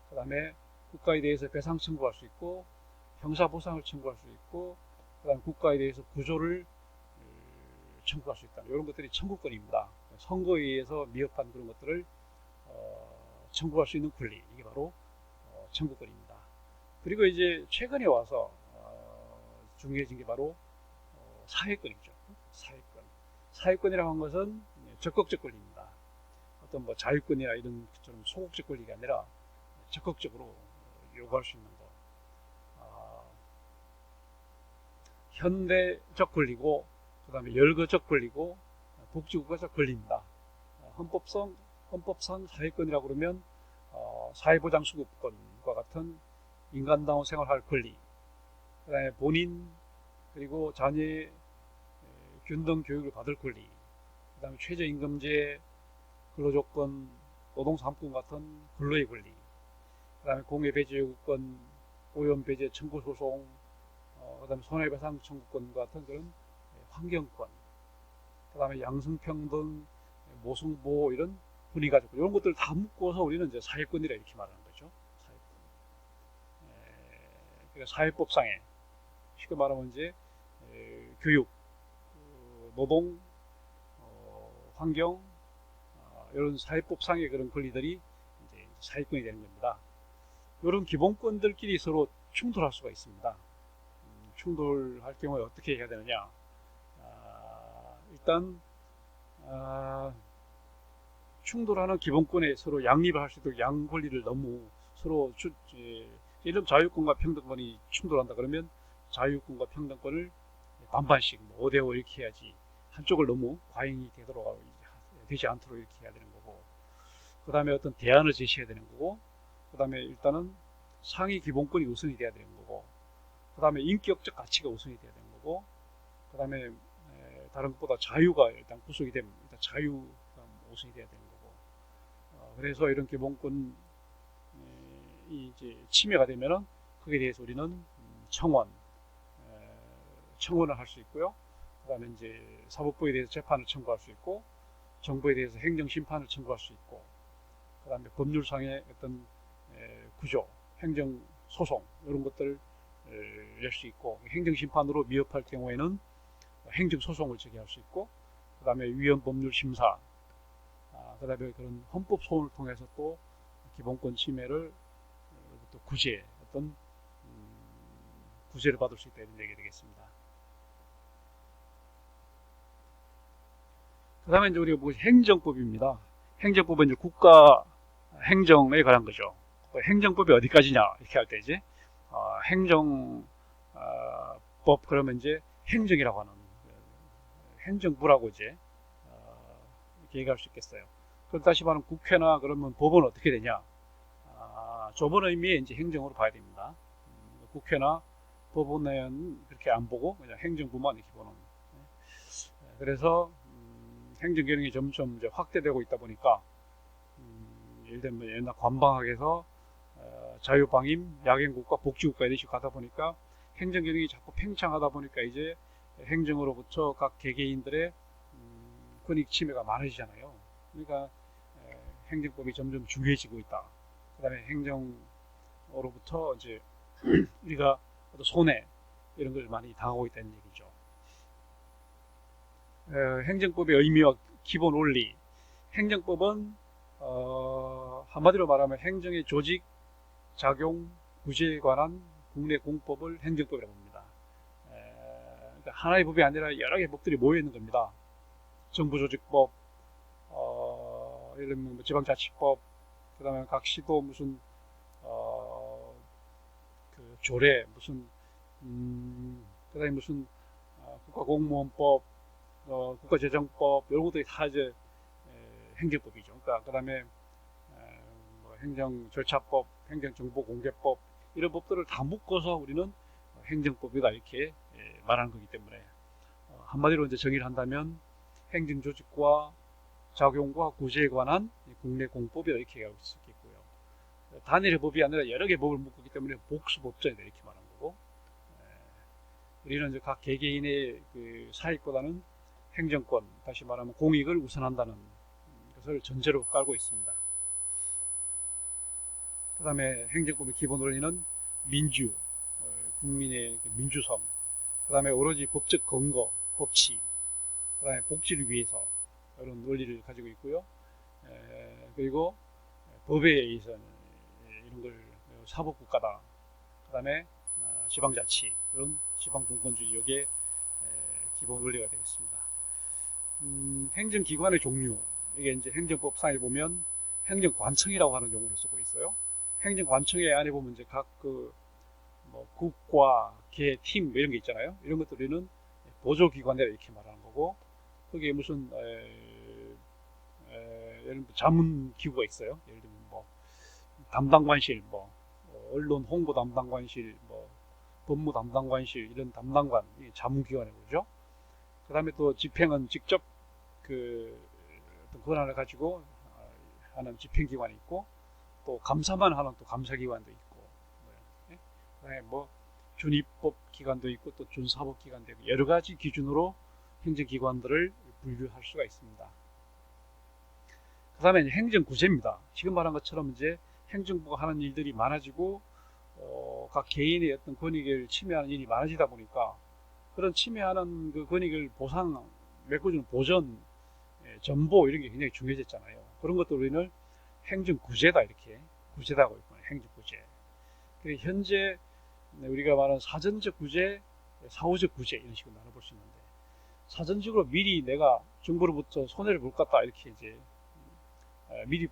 그 다음에 국가에 대해서 배상 청구할 수 있고, 형사보상을 청구할 수 있고, 그 다음에 국가에 대해서 구조를 청구할 수 있다. 이런 것들이 청구권입니다. 선거에 의해서 미흡한 그런 것들을 청구할 수 있는 권리, 이게 바로 청구권입니다. 그리고 이제 최근에 와서 중요해진 게 바로 사회권이죠. 사회권. 사회권이라고 하는 것은 적극적 권리입니다. 어떤 뭐 자유권이나 이런 좀 소극적 권리가 아니라 적극적으로 요구할 수 있는 것. 현대적 권리고, 그 다음에 열거적 권리고, 복지국가적 권리입니다. 헌법상 사회권이라고 그러면 사회보장수급권과 같은 인간다운 생활할 권리, 그 다음에 본인 그리고 자녀의 균등 교육을 받을 권리, 그 다음에 최저임금제, 근로조건, 노동삼권 같은 근로의 권리, 그 다음에 공해배제요구권, 오염배제 청구소송, 그 다음에 손해배상 청구권과 같은 그런 환경권, 그 다음에 양성평등, 모성보호, 이런 분위가족, 이런 것들 다 묶어서 우리는 이제 사회권이라 이렇게 말하는 거죠. 사회권. 그러니까 사회법상에 쉽게 말하면 이제 교육, 노동, 환경, 이런 사회법상의 그런 권리들이 이제 사회권이 되는 겁니다. 이런 기본권들끼리 서로 충돌할 수가 있습니다. 충돌할 경우에 어떻게 해야 되느냐? 일단 충돌하는 기본권에 서로 양립을 할 수 있도록 양 권리를 너무 서로 이런 자유권과 평등권이 충돌한다 그러면 자유권과 평등권을 반반씩 5대5 이렇게 해야지, 한쪽을 너무 과잉이 되지 않도록 이렇게 해야 되는 거고, 그 다음에 어떤 대안을 제시해야 되는 거고, 그 다음에 일단은 상위 기본권이 우선이 돼야 되는 거고, 그 다음에 인격적 가치가 우선이 돼야 되는 거고, 그 다음에 다른 것보다 자유가 일단 구속이 되면 일단 자유가 우선이 돼야 되는 거고, 그래서 이런 기본권이 이제 침해가 되면은 거기에 대해서 우리는 청원을 할 수 있고요. 그 다음에 이제 사법부에 대해서 재판을 청구할 수 있고, 정부에 대해서 행정심판을 청구할 수 있고, 그 다음에 법률상의 어떤 구조, 행정소송, 이런 것들을 낼 수 있고, 행정심판으로 미흡할 경우에는 행정소송을 제기할 수 있고, 그 다음에 위헌법률심사, 그 다음에 그런 헌법소원을 통해서 또 기본권 침해를 또 어떤 구제를 받을 수 있다, 이런 얘기가 되겠습니다. 그 다음에 이제 우리가 행정법입니다. 행정법은 이제 국가 행정에 관한 거죠. 행정법이 어디까지냐 이렇게 할 때 이제 행정법, 그러면 이제 행정이라고 하는 행정부라고 이제 이렇게 얘기할 수 있겠어요. 그럼 다시 말하면 국회나 그러면 법은 어떻게 되냐? 좁은 의미의 이제 행정으로 봐야 됩니다. 국회나 법원은 그렇게 안 보고 그냥 행정부만 이렇게 보는. 그래서 행정 기능이 점점 이제 확대되고 있다 보니까 예를 들면 옛날 관방학에서 자유방임, 야경국가, 복지국가 이런 식으로 가다 보니까 행정 기능이 자꾸 팽창하다 보니까 이제 행정으로부터 각 개개인들의 권익 침해가 많아지잖아요. 그러니까 행정법이 점점 중요해지고 있다. 그 다음에 행정 행정으로부터 이제 우리가 어떤 손해 이런 걸 많이 당하고 있다는 얘기죠. 행정법의 의미와 기본 원리. 행정법은 한마디로 말하면 행정의 조직, 작용, 구제에 관한 국내 공법을 행정법이라고 합니다. 그러니까 하나의 법이 아니라 여러 개의 법들이 모여 있는 겁니다. 정부조직법, 예를 들면 뭐 지방자치법, 그 다음에 각 시도 무슨 그 조례, 무슨 그 다음에 무슨 국가공무원법, 국가재정법 이런 것들이 다 이제 행정법이죠. 그러니까 그 다음에 뭐 행정절차법, 행정정보공개법 이런 법들을 다 묶어서 우리는 행정법이다 이렇게 말하는 거기 때문에 한마디로 이제 정의를 한다면 행정조직과 작용과 구제에 관한 국내 공법이다 이렇게 얘기할 수 있겠고요. 단일의 법이 아니라 여러 개의 법을 묶기 때문에 복수법전이다 이렇게 말하는 거고, 우리는 이제 각 개개인의 그 사익보다는 행정권, 다시 말하면 공익을 우선한다는 것을 전제로 깔고 있습니다. 그 다음에 행정법의 기본 원리는 민주, 국민의 민주성, 그 다음에 오로지 법적 근거, 법치, 그 다음에 복지를 위해서 이런 원리를 가지고 있고요. 그리고 법에 의해서는 이런 걸 사법국가다. 그 다음에 지방자치, 이런 지방분권주의, 이게 기본 원리가 되겠습니다. 행정기관의 종류, 이게 이제 행정법상에 보면 행정관청이라고 하는 용어를 쓰고 있어요. 행정관청의 안에 보면 이제 각 뭐 국과 개, 팀 이런 게 있잖아요. 이런 것들은 보조기관이라 이렇게 말하는 거고, 거기에 무슨 예를 들면 자문기구가 있어요. 예를 들면 뭐 담당관실, 뭐 언론 홍보 담당관실, 뭐 법무 담당관실 이런 담당관, 자문기관에 오죠. 그 다음에 또 집행은 직접 그 어떤 권한을 가지고 하는 집행기관이 있고, 또 감사만 하는 또 감사기관도 있고, 그 다음에 뭐 준입법기관도 있고 또 준사법기관도 있고 여러 가지 기준으로 행정기관들을 분류할 수가 있습니다. 그 다음에 행정구제입니다. 지금 말한 것처럼 이제 행정부가 하는 일들이 많아지고 각 개인의 어떤 권익을 침해하는 일이 많아지다 보니까 그런 침해하는 그 권익을 메꿔주는 보전, 전보 이런 게 굉장히 중요해졌잖아요. 그런 것도 우리는 행정구제다 이렇게 구제다고 있거든요. 행정구제. 그리고 현재 우리가 말하는 사전적 구제, 사후적 구제 이런 식으로 나눠볼 수 있는데, 사전적으로 미리 내가 정부로부터 손해를 볼 것 같다 이렇게 이제 미리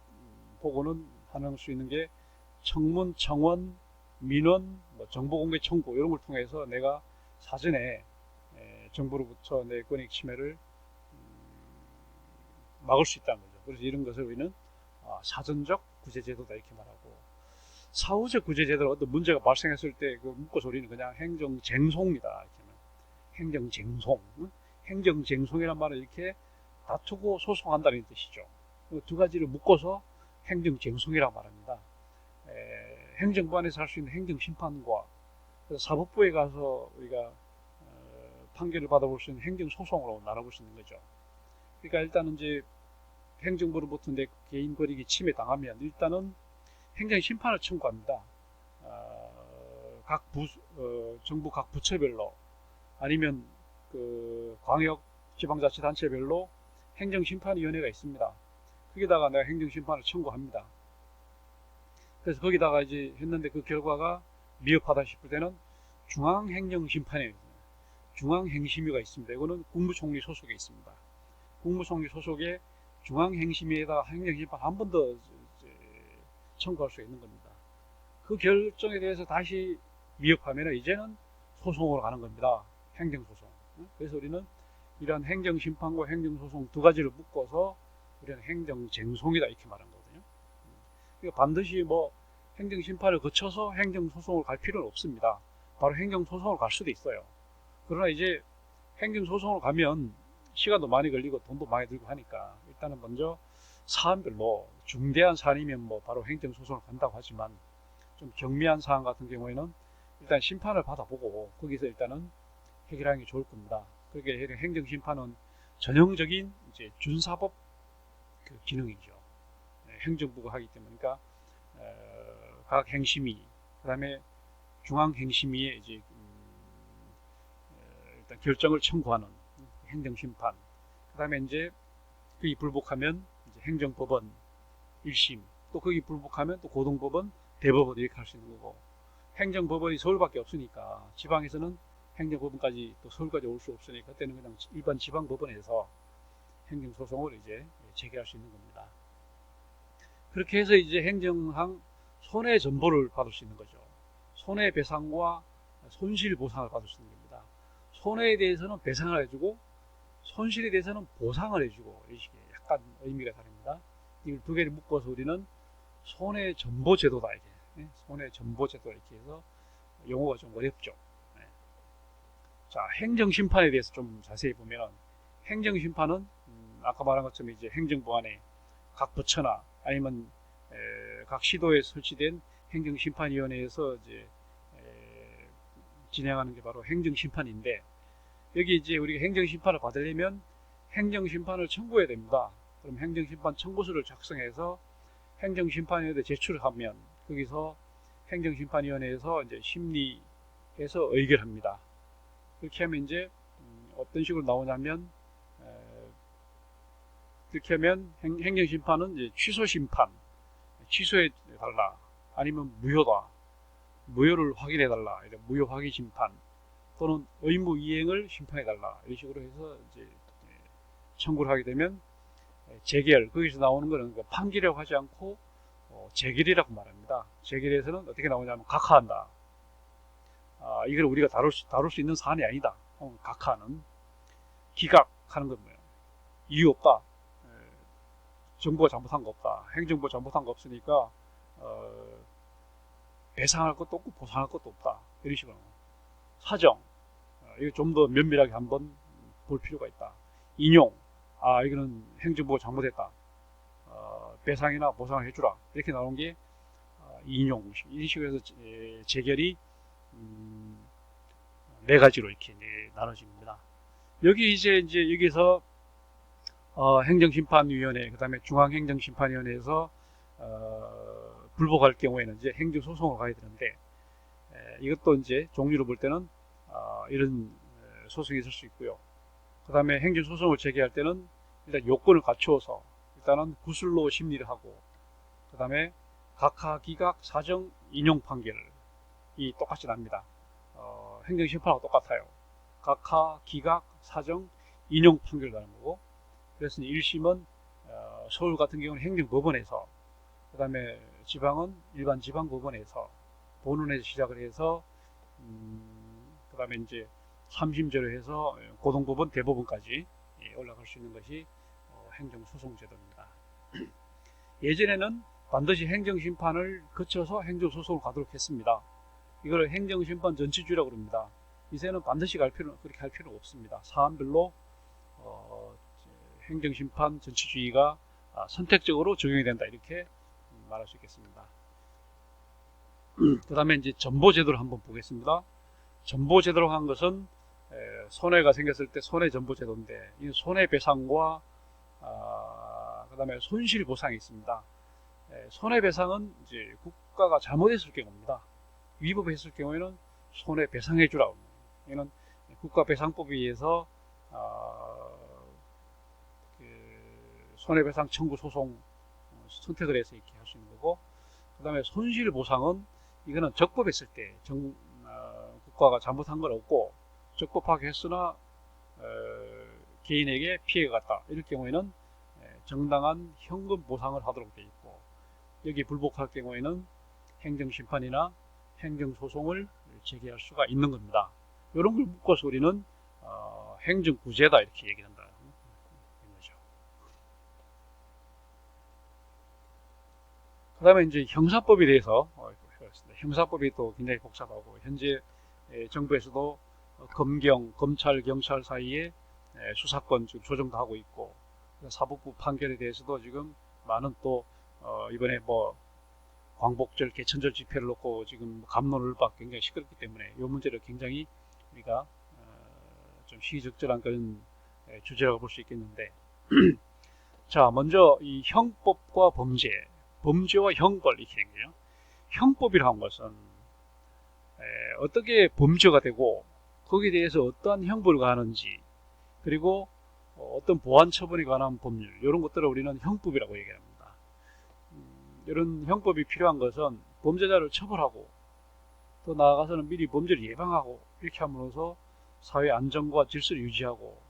보고는 하는 수 있는 게 청문, 청원, 민원, 뭐 정보공개 청구 이런 걸 통해서 내가 사전에 정부로부터 내 권익 침해를 막을 수 있다는 거죠. 그래서 이런 것을 우리는 사전적 구제제도다 이렇게 말하고, 사후적 구제제도는 어떤 문제가 발생했을 때 그 묶어서 우리는 그냥 행정쟁송이다 이렇게 하면 행정쟁송, 행정쟁송이란 말은 이렇게 다투고 소송한다는 뜻이죠. 두 가지를 묶어서 행정쟁송이라고 말합니다. 행정부 안에서 할 수 있는 행정심판과 사법부에 가서 우리가 판결을 받아볼 수 있는 행정소송으로 나눠볼 수 있는 거죠. 그러니까 일단은 이제 행정부로부터 내 개인 권익이 침해당하면 일단은 행정심판을 청구합니다. 정부 각 부처별로 아니면 그 광역 지방자치단체별로 행정심판위원회가 있습니다. 거기다가 내가 행정심판을 청구합니다. 그래서 거기다가 이제 했는데 그 결과가 미흡하다 싶을 때는 중앙행정심판에 중앙행심위가 있습니다. 이거는 국무총리 소속에 있습니다. 국무총리 소속의 중앙행심위에다가 행정심판 한 번 더 청구할 수 있는 겁니다. 그 결정에 대해서 다시 미흡하면 이제는 소송으로 가는 겁니다. 행정소송. 그래서 우리는 이런 행정심판과 행정소송 두 가지를 묶어서 우리는 행정쟁송이다 이렇게 말한 거거든요. 그러니까 반드시 뭐 행정심판을 거쳐서 행정소송을 갈 필요는 없습니다. 바로 행정소송을 갈 수도 있어요. 그러나 이제 행정소송을 가면 시간도 많이 걸리고 돈도 많이 들고 하니까 일단은 먼저 사안별로 중대한 사안이면 뭐 바로 행정소송을 간다고 하지만 좀 경미한 사안 같은 경우에는 일단 심판을 받아보고 거기서 일단은 해결하는 게 좋을 겁니다. 그렇게 행정심판은 전형적인 이제 준사법 기능이죠. 행정부가 하기 때문에, 그러니까 각 행심위, 그다음에 중앙행심위에 이제 일단 결정을 청구하는 행정심판, 그다음에 이제 거기 불복하면 이제 행정법원 1심, 또 거기 불복하면 또 고등법원, 대법원 이렇게 할 수 있는 거고, 행정법원이 서울밖에 없으니까 지방에서는 행정법원까지 또 서울까지 올 수 없으니까 그때는 그냥 일반 지방법원에서 행정소송을 이제 제기할 수 있는 겁니다. 그렇게 해서 이제 행정상 손해전보를 받을 수 있는 거죠. 손해배상과 손실보상을 받을 수 있는 겁니다. 손해에 대해서는 배상을 해주고 손실에 대해서는 보상을 해주고, 이 식의 약간 의미가 다릅니다. 이걸 두 개를 묶어서 우리는 손해전보제도다, 이게 손해전보제도 이렇게 해서 용어가 좀 어렵죠. 자, 행정심판에 대해서 좀 자세히 보면, 행정심판은 아까 말한 것처럼 이제 행정부 안에 각 부처나 아니면 각 시도에 설치된 행정심판위원회에서 이제 진행하는 게 바로 행정심판인데, 여기 이제 우리가 행정심판을 받으려면 행정심판을 청구해야 됩니다. 그럼 행정심판 청구서를 작성해서 행정심판위원회에 제출을 하면 거기서 행정심판위원회에서 이제 심리해서 의결합니다. 그렇게 하면 이제 어떤 식으로 나오냐면, 그렇게 하면 행정심판은 이제 취소심판, 취소해 달라, 아니면 무효다, 무효를 확인해 달라, 무효 확인 심판, 또는 의무 이행을 심판해 달라, 이런 식으로 해서 이제 청구를 하게 되면 재결, 거기서 나오는 것은 판결이라고 하지 않고 재결이라고 말합니다. 재결에서는 어떻게 나오냐면 각하한다. 이걸 우리가 다룰 수 있는 사안이 아니다. 각하는 기각하는 건 뭐예요? 이유 없다. 정부가 잘못한 거 없다. 행정부가 잘못한 거 없으니까 배상할 것도 없고 보상할 것도 없다. 이런 식으로. 사정, 이거 좀 더 면밀하게 한번 볼 필요가 있다. 인용, 이거는 행정부가 잘못했다. 배상이나 보상을 해주라. 이렇게 나온 게 인용, 이런 식으로 해서 재결이 네 가지로 이렇게 나눠집니다. 여기 이제 여기서 행정심판위원회, 그 다음에 중앙행정심판위원회에서 불복할 경우에는 이제 행정소송을 가야 되는데, 이것도 이제 종류로 볼 때는 이런 소송이 있을 수 있고요. 그 다음에 행정소송을 제기할 때는 일단 요건을 갖추어서 일단은 구술로 심리를 하고, 그 다음에 각하, 기각, 사정, 인용 판결이 똑같이 납니다. 행정심판하고 똑같아요. 각하, 기각, 사정, 인용 판결을 나는 거고, 그래서 1심은 서울 같은 경우는 행정법원에서, 그 다음에 지방은 일반 지방법원에서 본원에서 시작을 해서 그 다음에 이제 3심제로 해서 고등법원, 대법원까지 올라갈 수 있는 것이 행정소송제도입니다. 예전에는 반드시 행정심판을 거쳐서 행정소송을 가도록 했습니다. 이걸 행정심판 전치주의라고 합니다. 이제는 반드시 그렇게 할 필요가 없습니다. 사안별로 행정심판 전치주의가 선택적으로 적용이 된다, 이렇게 말할 수 있겠습니다. 그 다음에 이제 전보제도를 한번 보겠습니다. 전보제도로 한 것은 손해가 생겼을 때 손해전보제도인데, 이 손해배상과 그 다음에 손실보상이 있습니다. 손해배상은 이제 국가가 잘못했을 경우입니다. 위법했을 경우에는 손해배상해주라고 합니다. 이는 국가배상법에 의해서 손해배상 청구 소송 선택을 해서 이렇게 할 수 있는 거고, 그 다음에 손실보상은 이거는 적법했을 때 국가가 잘못한 건 없고 적법하게 했으나 개인에게 피해가 갔다, 이럴 경우에는 정당한 현금 보상을 하도록 되어 있고, 여기 불복할 경우에는 행정심판이나 행정소송을 제기할 수가 있는 겁니다. 이런 걸 묶어서 우리는 행정구제다, 이렇게 얘기한다. 그 다음에 이제 형사법에 대해서 형사법이 또 굉장히 복잡하고, 현재 정부에서도 검경, 검찰, 경찰 사이에 수사권 지금 조정도 하고 있고, 사법부 판결에 대해서도 지금 많은 또 이번에 뭐 광복절, 개천절 집회를 놓고 지금 갑론을 박 굉장히 시끄럽기 때문에 이 문제를 굉장히 우리가 좀 시의적절한 그런 주제라고 볼 수 있겠는데, 자, 먼저 이 형법과 범죄와 형벌, 이렇게 얘기해요. 형법이라는 것은 어떻게 범죄가 되고 거기에 대해서 어떠한 형벌을 가하는지, 그리고 어떤 보안 처분에 관한 법률, 이런 것들을 우리는 형법이라고 얘기합니다. 이런 형법이 필요한 것은 범죄자를 처벌하고 또 나아가서는 미리 범죄를 예방하고 이렇게 함으로써 사회 안정과 질서를 유지하고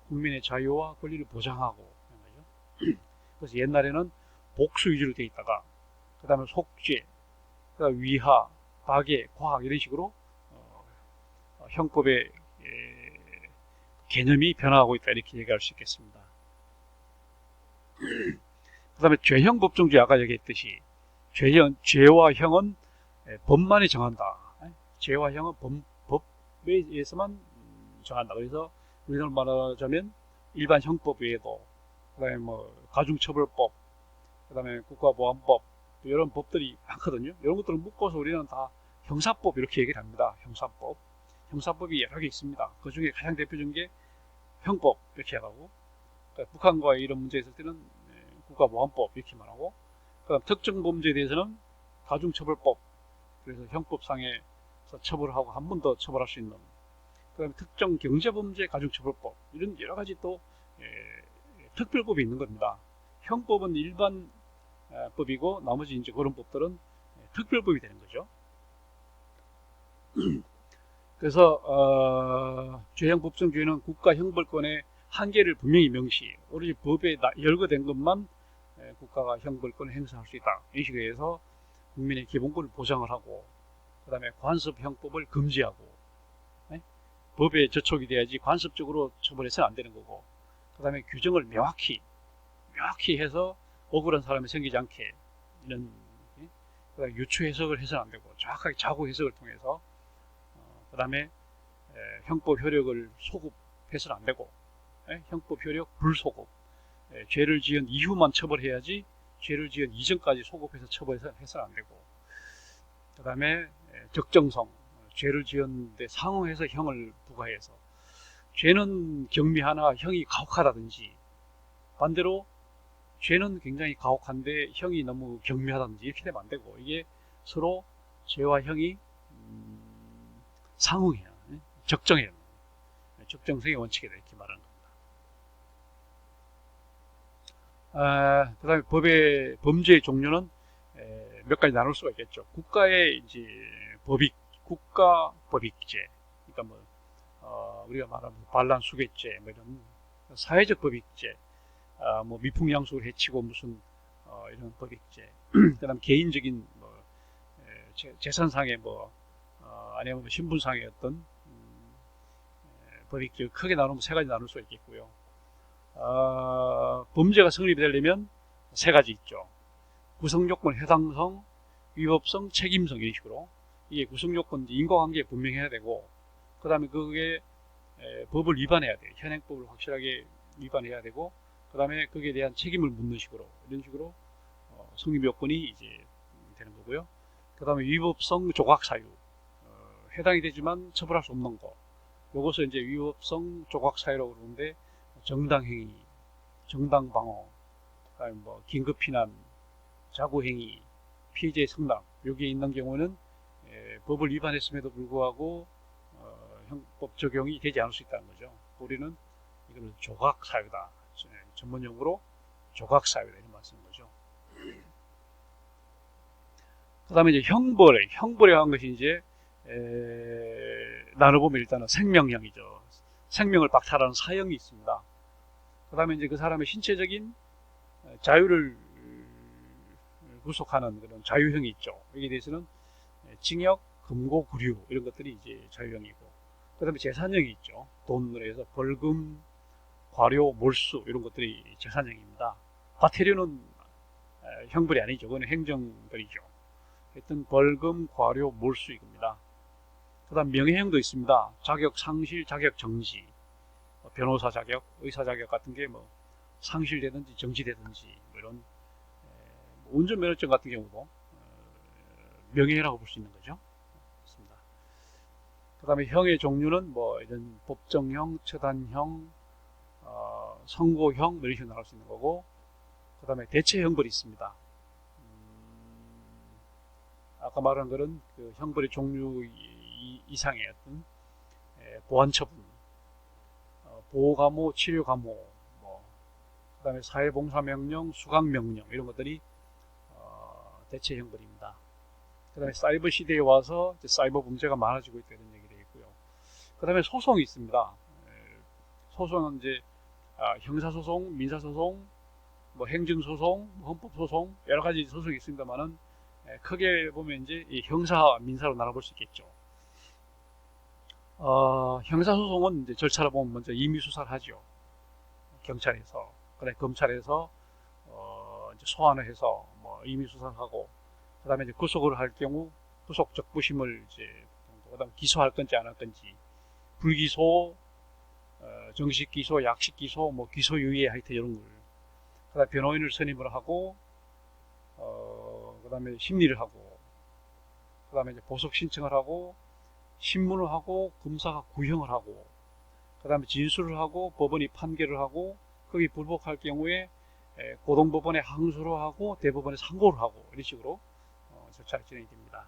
국민의 자유와 권리를 보장하고 하는 거죠. 그래서 옛날에는 복수 위주로 되어 있다가 그 다음에 속죄, 그다음에 위하, 박애, 과학 이런 식으로 형법의 개념이 변화하고 있다 이렇게 얘기할 수 있겠습니다. 그 다음에 죄형 법정주의 아까 얘기했듯이 죄와 형은 법만이 정한다. 죄와 형은 법에 의해서만 정한다. 그래서 우리나라 말하자면 일반 형법 외에도 그다음에 뭐 가중처벌법, 그다음에 국가보안법 이런 법들이 많거든요. 이런 것들을 묶어서 우리는 다 형사법 이렇게 얘기를 합니다. 형사법이 여러 개 있습니다. 그 중에 가장 대표적인 게 형법 이렇게 하고, 그러니까 북한과의 이런 문제 있을 때는 국가보안법 이렇게 말하고, 그다음 특정 범죄에 대해서는 가중처벌법, 그래서 형법상에서 처벌하고 한 번 더 처벌할 수 있는, 그다음에 특정 경제범죄 가중처벌법 이런 여러 가지 또 특별법이 있는 겁니다. 형법은 일반 법이고 나머지 이제 그런 법들은 특별법이 되는 거죠. 그래서 죄형 법정주의는 국가 형벌권의 한계를 분명히 명시, 오로지 법에 열거된 것만 국가가 형벌권을 행사할 수 있다. 이 식으로 해서 국민의 기본권을 보장을 하고, 그 다음에 관습 형법을 금지하고, 법에 저촉이 돼야지 관습적으로 처벌해서는 안 되는 거고, 그 다음에 규정을 명확히 해서 억울한 사람이 생기지 않게, 이런 유추 해석을 해서는 안 되고 정확하게 자구 해석을 통해서, 그 다음에 형법 효력을 소급해서는 안 되고, 형법 효력 불소급, 죄를 지은 이후만 처벌해야지 죄를 지은 이전까지 소급해서 처벌해서는 안 되고, 그 다음에 적정성, 죄를 지었는데 상응해서 형을 부과해서, 죄는 경미하나 형이 가혹하다든지, 반대로 죄는 굉장히 가혹한데 형이 너무 경미하다든지 이렇게 되면 안 되고, 이게 서로 죄와 형이 상응해요. 적정해요. 적정성의 원칙이다 이렇게 말하는 겁니다. 그 다음에 법의 범죄의 종류는 몇 가지 나눌 수가 있겠죠. 국가의 이제 국가 법익죄, 그러니까 뭐 우리가 말하는 반란 수괴죄, 뭐 이런 사회적 법익죄, 뭐 미풍양속을 해치고 무슨 이런 법익죄, 그다음 개인적인 뭐 재산상의 뭐 아니면 뭐 신분상의 어떤 법익죄, 크게 나누면 세 가지 나눌 수 있겠고요. 범죄가 성립이 되려면 세 가지 있죠. 구성요건, 해당성, 위법성, 책임성 이런 식으로. 이게 구성요건, 인과관계에 분명해야 되고, 그 다음에 그게 법을 위반해야 돼요. 현행법을 확실하게 위반해야 되고, 그 다음에 거기에 대한 책임을 묻는 식으로, 이런 식으로 성립요건이 이제 되는 거고요. 그 다음에 위법성, 조각사유, 해당이 되지만 처벌할 수 없는 거, 요것을 이제 위법성 조각사유라고 그러는데, 정당행위, 정당방어, 그다음에 뭐 긴급피난, 자구행위, 피해자의 성남, 여기에 있는 경우는 법을 위반했음에도 불구하고 형법 적용이 되지 않을 수 있다는 거죠. 우리는 이거는 조각사유다, 전문용어로 조각사유다 이런 말씀인 거죠. 그 다음에 이제 형벌이라고 하는 것이 이제 나눠보면 일단은 생명형이죠. 생명을 박탈하는 사형이 있습니다. 그 다음에 이제 그 사람의 신체적인 자유를 구속하는 그런 자유형이 있죠. 여기에 대해서는 징역, 금고, 구류 이런 것들이 이제 자유형이고, 그 다음에 재산형이 있죠. 돈으로 해서 벌금, 과료, 몰수 이런 것들이 재산형입니다. 과태료는 형벌이 아니죠. 그건 행정벌이죠. 하여튼 벌금, 과료, 몰수 이겁니다. 그 다음 명예형도 있습니다. 자격 상실, 자격 정지, 변호사 자격, 의사 자격 같은 게 뭐 상실되든지 정지되든지, 뭐 이런 운전면허증 같은 경우도 명예라고 볼 수 있는 거죠. 그렇습니다. 그 다음에 형의 종류는 뭐 이런 법정형, 처단형, 선고형, 뭐 이런 식으로 나올 수 있는 거고, 그 다음에 대체 형벌이 있습니다. 아까 말한 것은 그 형벌의 종류 이상의 어떤 보완처분, 보호감호, 치료감호, 그 다음에 사회봉사명령, 수강명령 이런 것들이 대체 형벌입니다. 그 다음에 사이버 시대에 와서 이제 사이버 범죄가 많아지고 있다는 얘기가 있고요. 그 다음에 소송이 있습니다. 소송은 이제 형사소송, 민사소송, 뭐 행정소송, 헌법소송 여러 가지 소송이 있습니다만은 크게 보면 이제 이 형사, 민사로 나눠볼 수 있겠죠. 형사소송은 이제 절차를 보면 먼저 임의수사를 하죠. 경찰에서, 그다음에 검찰에서 이제 소환을 해서 뭐 임의수사를 하고, 그다음에 이제 구속을 할 경우 구속 적부심을 이제 그다음 기소할 건지 안 할 건지, 불기소, 정식 기소, 약식 기소, 뭐 기소유예 하여튼 이런 걸. 그다음에 변호인을 선임을 하고, 그다음에 심리를 하고, 그다음에 이제 보석 신청을 하고, 신문을 하고, 검사가 구형을 하고, 그 다음에 진술을 하고, 법원이 판결을 하고, 거기 불복할 경우에 고등법원에 항소를 하고, 대법원에 상고를 하고, 이런 식으로 절차가 진행이 됩니다.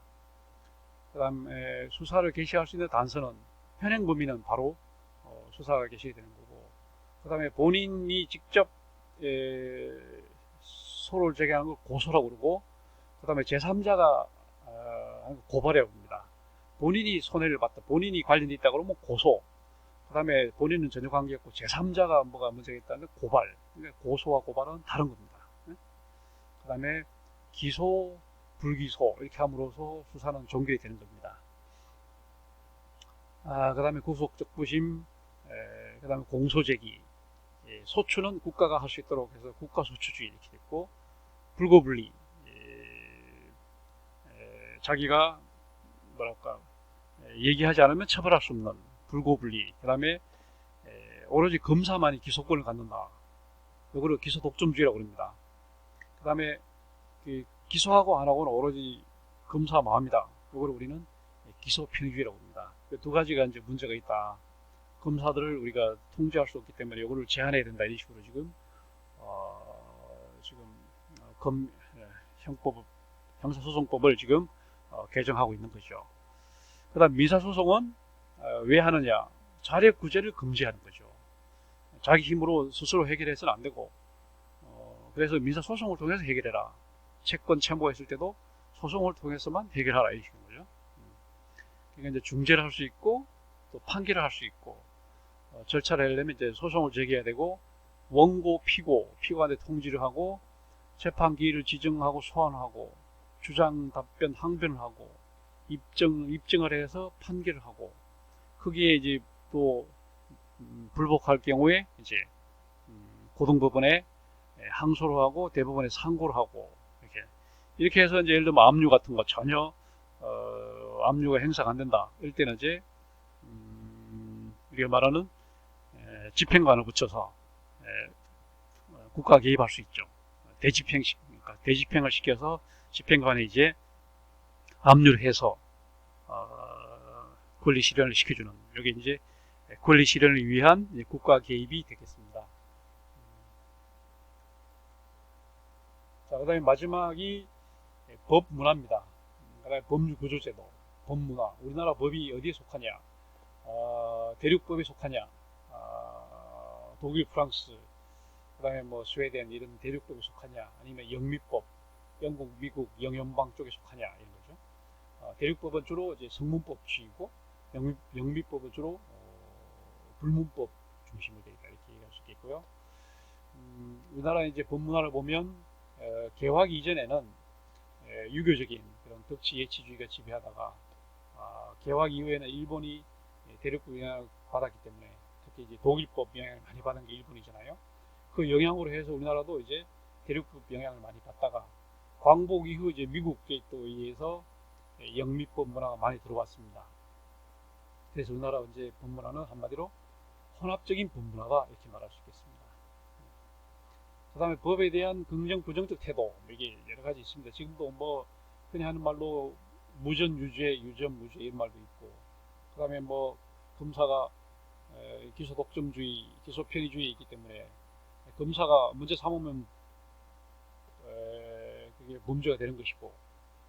그 다음에 수사를 개시할 수 있는 단서는 현행 범인은 바로 수사가 개시가 되는 거고, 그 다음에 본인이 직접 소를 제기하는 걸 고소라고 그러고, 그 다음에 제3자가 고발이라고 합니다. 본인이 손해를 봤다, 본인이 관련이 있다 그러면 고소, 그 다음에 본인은 전혀 관계없고 제3자가 뭐가 문제가 있다는 고발. 그러니까 고소와 고발은 다른 겁니다. 그 다음에 기소, 불기소 이렇게 함으로써 수사는 종결이 되는 겁니다. 그 다음에 구속적부심, 그 다음에 공소제기, 소추는 국가가 할 수 있도록 해서 국가소추주의 이렇게 됐고, 불고불리, 자기가 뭐랄까 얘기하지 않으면 처벌할 수 없는 불고불리, 그 다음에 오로지 검사만이 기소권을 갖는다. 이거를 기소독점주의라고 합니다. 그 다음에 기소하고 안 하고는 오로지 검사 마음이다. 이걸 우리는 기소편의주의라고 합니다. 두 가지가 이제 문제가 있다. 검사들을 우리가 통제할 수 없기 때문에 이거를 제한해야 된다. 이런 식으로 지금 형사소송법을 지금 개정하고 있는 거죠. 그 다음 민사소송은 왜 하느냐? 자력구제를 금지하는 거죠. 자기 힘으로 스스로 해결해서는 안 되고, 그래서 민사소송을 통해서 해결해라. 채권 채무했을 때도 소송을 통해서만 해결하라. 이런 거죠. 그러니까 이제 중재를 할 수 있고, 또 판결을 할 수 있고, 절차를 하려면 이제 소송을 제기해야 되고, 원고, 피고한테 통지를 하고, 재판기일을 지정하고 소환하고, 주장, 답변, 항변을 하고, 입증을 해서 판결을 하고, 거기에 이제 또 불복할 경우에 이제 고등법원에 항소를 하고 대법원에 상고를 하고, 이렇게 해서 이제 예를 들면 압류 같은 거 전혀 압류가 행사가 안 된다. 이럴 때는 이제 우리가 말하는 집행관을 붙여서 국가 개입할 수 있죠. 대집행을 시켜서 집행관이 이제 압류를 해서 권리 실현을 시켜주는, 이게 이제 권리 실현을 위한 국가 개입이 되겠습니다. 자, 그 다음에 마지막이 법문화입니다. 그다음에 법률구조제도, 법문화. 우리나라 법이 어디에 속하냐? 대륙법에 속하냐? 독일, 프랑스, 그 다음에 뭐 스웨덴 이런 대륙법에 속하냐? 아니면 영미법, 영국, 미국, 영연방 쪽에 속하냐? 이런 거죠. 대륙법은 주로 이제 성문법주의고, 영미법은 주로 불문법 중심으로 되어 있다. 이렇게 얘기할 수 있겠고요. 우리나라 이제 법문화를 보면 개화하기 이전에는 유교적인 그런 덕치 예치주의가 지배하다가 개화하기 이후에는 일본이 대륙법 영향을 받았기 때문에, 특히 이제 독일법 영향을 많이 받은 게 일본이잖아요. 그 영향으로 해서 우리나라도 이제 대륙법 영향을 많이 받다가 광복 이후 이제 미국에 또 의해서 영미법 문화가 많이 들어왔습니다. 그래서 우리나라 이제 법문화는 한마디로 혼합적인 법문화다 이렇게 말할 수 있겠습니다. 그 다음에 법에 대한 긍정 부정적 태도, 이게 여러 가지 있습니다. 지금도 뭐 흔히 하는 말로 무전유죄, 유전무죄 이런 말도 있고, 그 다음에 뭐 검사가 기소독점주의, 기소편의주의에 있기 때문에 검사가 문제 삼으면 그게 범죄가 되는 것이고,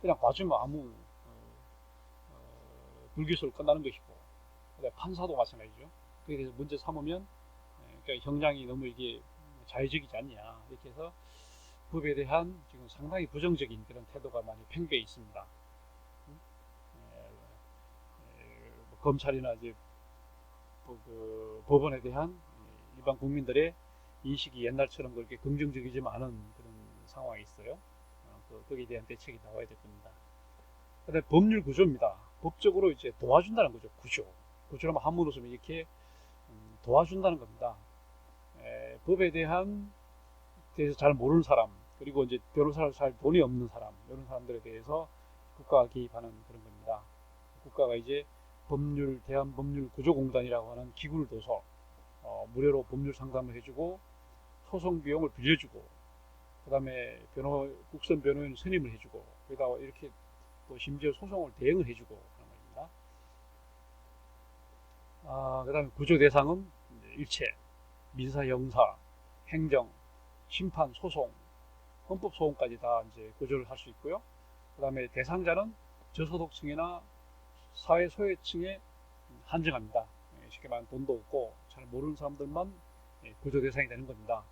그냥 봐주면 아무 불기소로 끝나는 것이고, 판사도 마찬가지죠. 그에 대해서 문제 삼으면 그러니까 형량이 너무 이게 자의적이지 않냐 이렇게 해서 법에 대한 지금 상당히 부정적인 그런 태도가 많이 팽배해 있습니다. 검찰이나 이제 법원에 대한 일반 국민들의 인식이 옛날처럼 그렇게 긍정적이지 않은 그런 상황이 있어요. 거기에 대한 대책이 나와야 될 겁니다. 그다음에 법률 구조입니다. 법적으로 이제 도와준다는 거죠. 구조라면 한문으로 쓰면 이렇게 도와준다는 겁니다. 법에 대해서 잘 모르는 사람, 그리고 이제 변호사를 살 돈이 없는 사람, 이런 사람들에 대해서 국가가 개입하는 그런 겁니다. 국가가 이제 대한법률구조공단이라고 하는 기구를 둬서 무료로 법률 상담을 해주고 소송 비용을 빌려주고, 그 다음에 국선 변호인 선임을 해주고, 거기다가 이렇게 또 심지어 소송을 대응을 해주고 하는 겁니다. 그 다음에 구조 대상은 일체, 민사, 형사, 행정, 심판, 소송, 헌법 소송까지 다 이제 구조를 할 수 있고요. 그 다음에 대상자는 저소득층이나 사회 소외층에 한정합니다. 쉽게 말하면 돈도 없고 잘 모르는 사람들만 구조 대상이 되는 겁니다.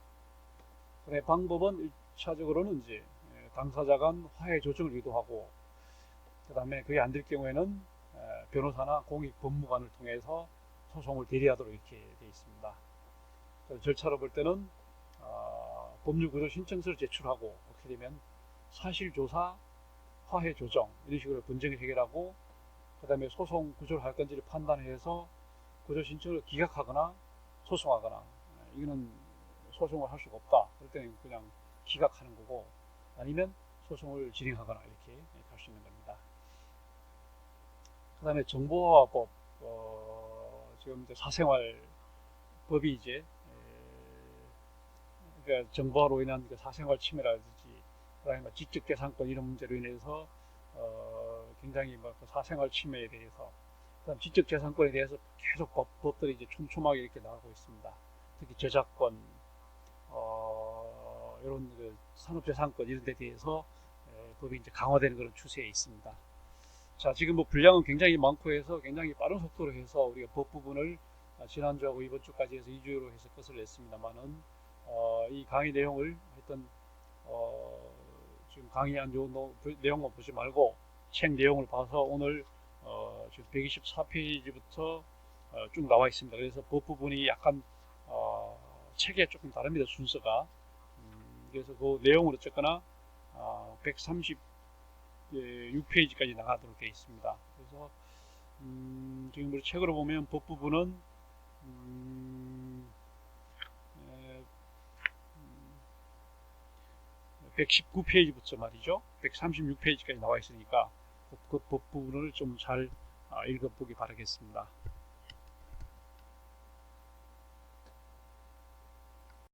그다음에 방법은 1차적으로는 이제 당사자 간 화해 조정을 유도하고, 그 다음에 그게 안 될 경우에는 변호사나 공익법무관을 통해서 소송을 대리하도록 이렇게 되어 있습니다. 절차로 볼 때는 법률구조 신청서를 제출하고, 그렇게 되면 사실조사, 화해조정 이런 식으로 분쟁을 해결하고, 그 다음에 소송 구조를 할 건지를 판단해서 구조 신청을 기각하거나 소송하거나, 이거는 소송을 할 수가 없다 그럴 때는 그냥 기각하는 거고, 아니면 소송을 진행하거나 이렇게 할 수 있는 겁니다. 그 다음에 정보화법, 지금 이제 사생활법이 이제 그러니까 정보화로 인한 사생활 침해라든지, 그다음에 지적재산권 이런 문제로 인해서 굉장히 사생활 침해에 대해서, 그다음 지적재산권에 대해서 계속 법들이 이제 촘촘하게 이렇게 나오고 있습니다. 특히 저작권, 이런 산업재산권 이런 데 대해서 법이 이제 강화되는 그런 추세에 있습니다. 자, 지금 분량은 굉장히 많고 해서 굉장히 빠른 속도로 해서 우리가 법 부분을 지난주하고 이번 주까지 해서 2주로 해서 끝을 냈습니다만은, 이 강의 내용을 하여튼 지금 강의한 내용만 보지 말고 책 내용을 봐서 오늘 지금 124페이지부터 쭉 나와 있습니다. 그래서 법 부분이 약간 책에 조금 다릅니다, 순서가. 그래서 그 내용을 어쨌거나 136페이지까지 나가도록 되어 있습니다. 그래서 지금 우리 책으로 보면 법 부분은 119페이지부터 말이죠, 136페이지까지 나와 있으니까 그 법 부분을 좀 잘 읽어보기 바라겠습니다.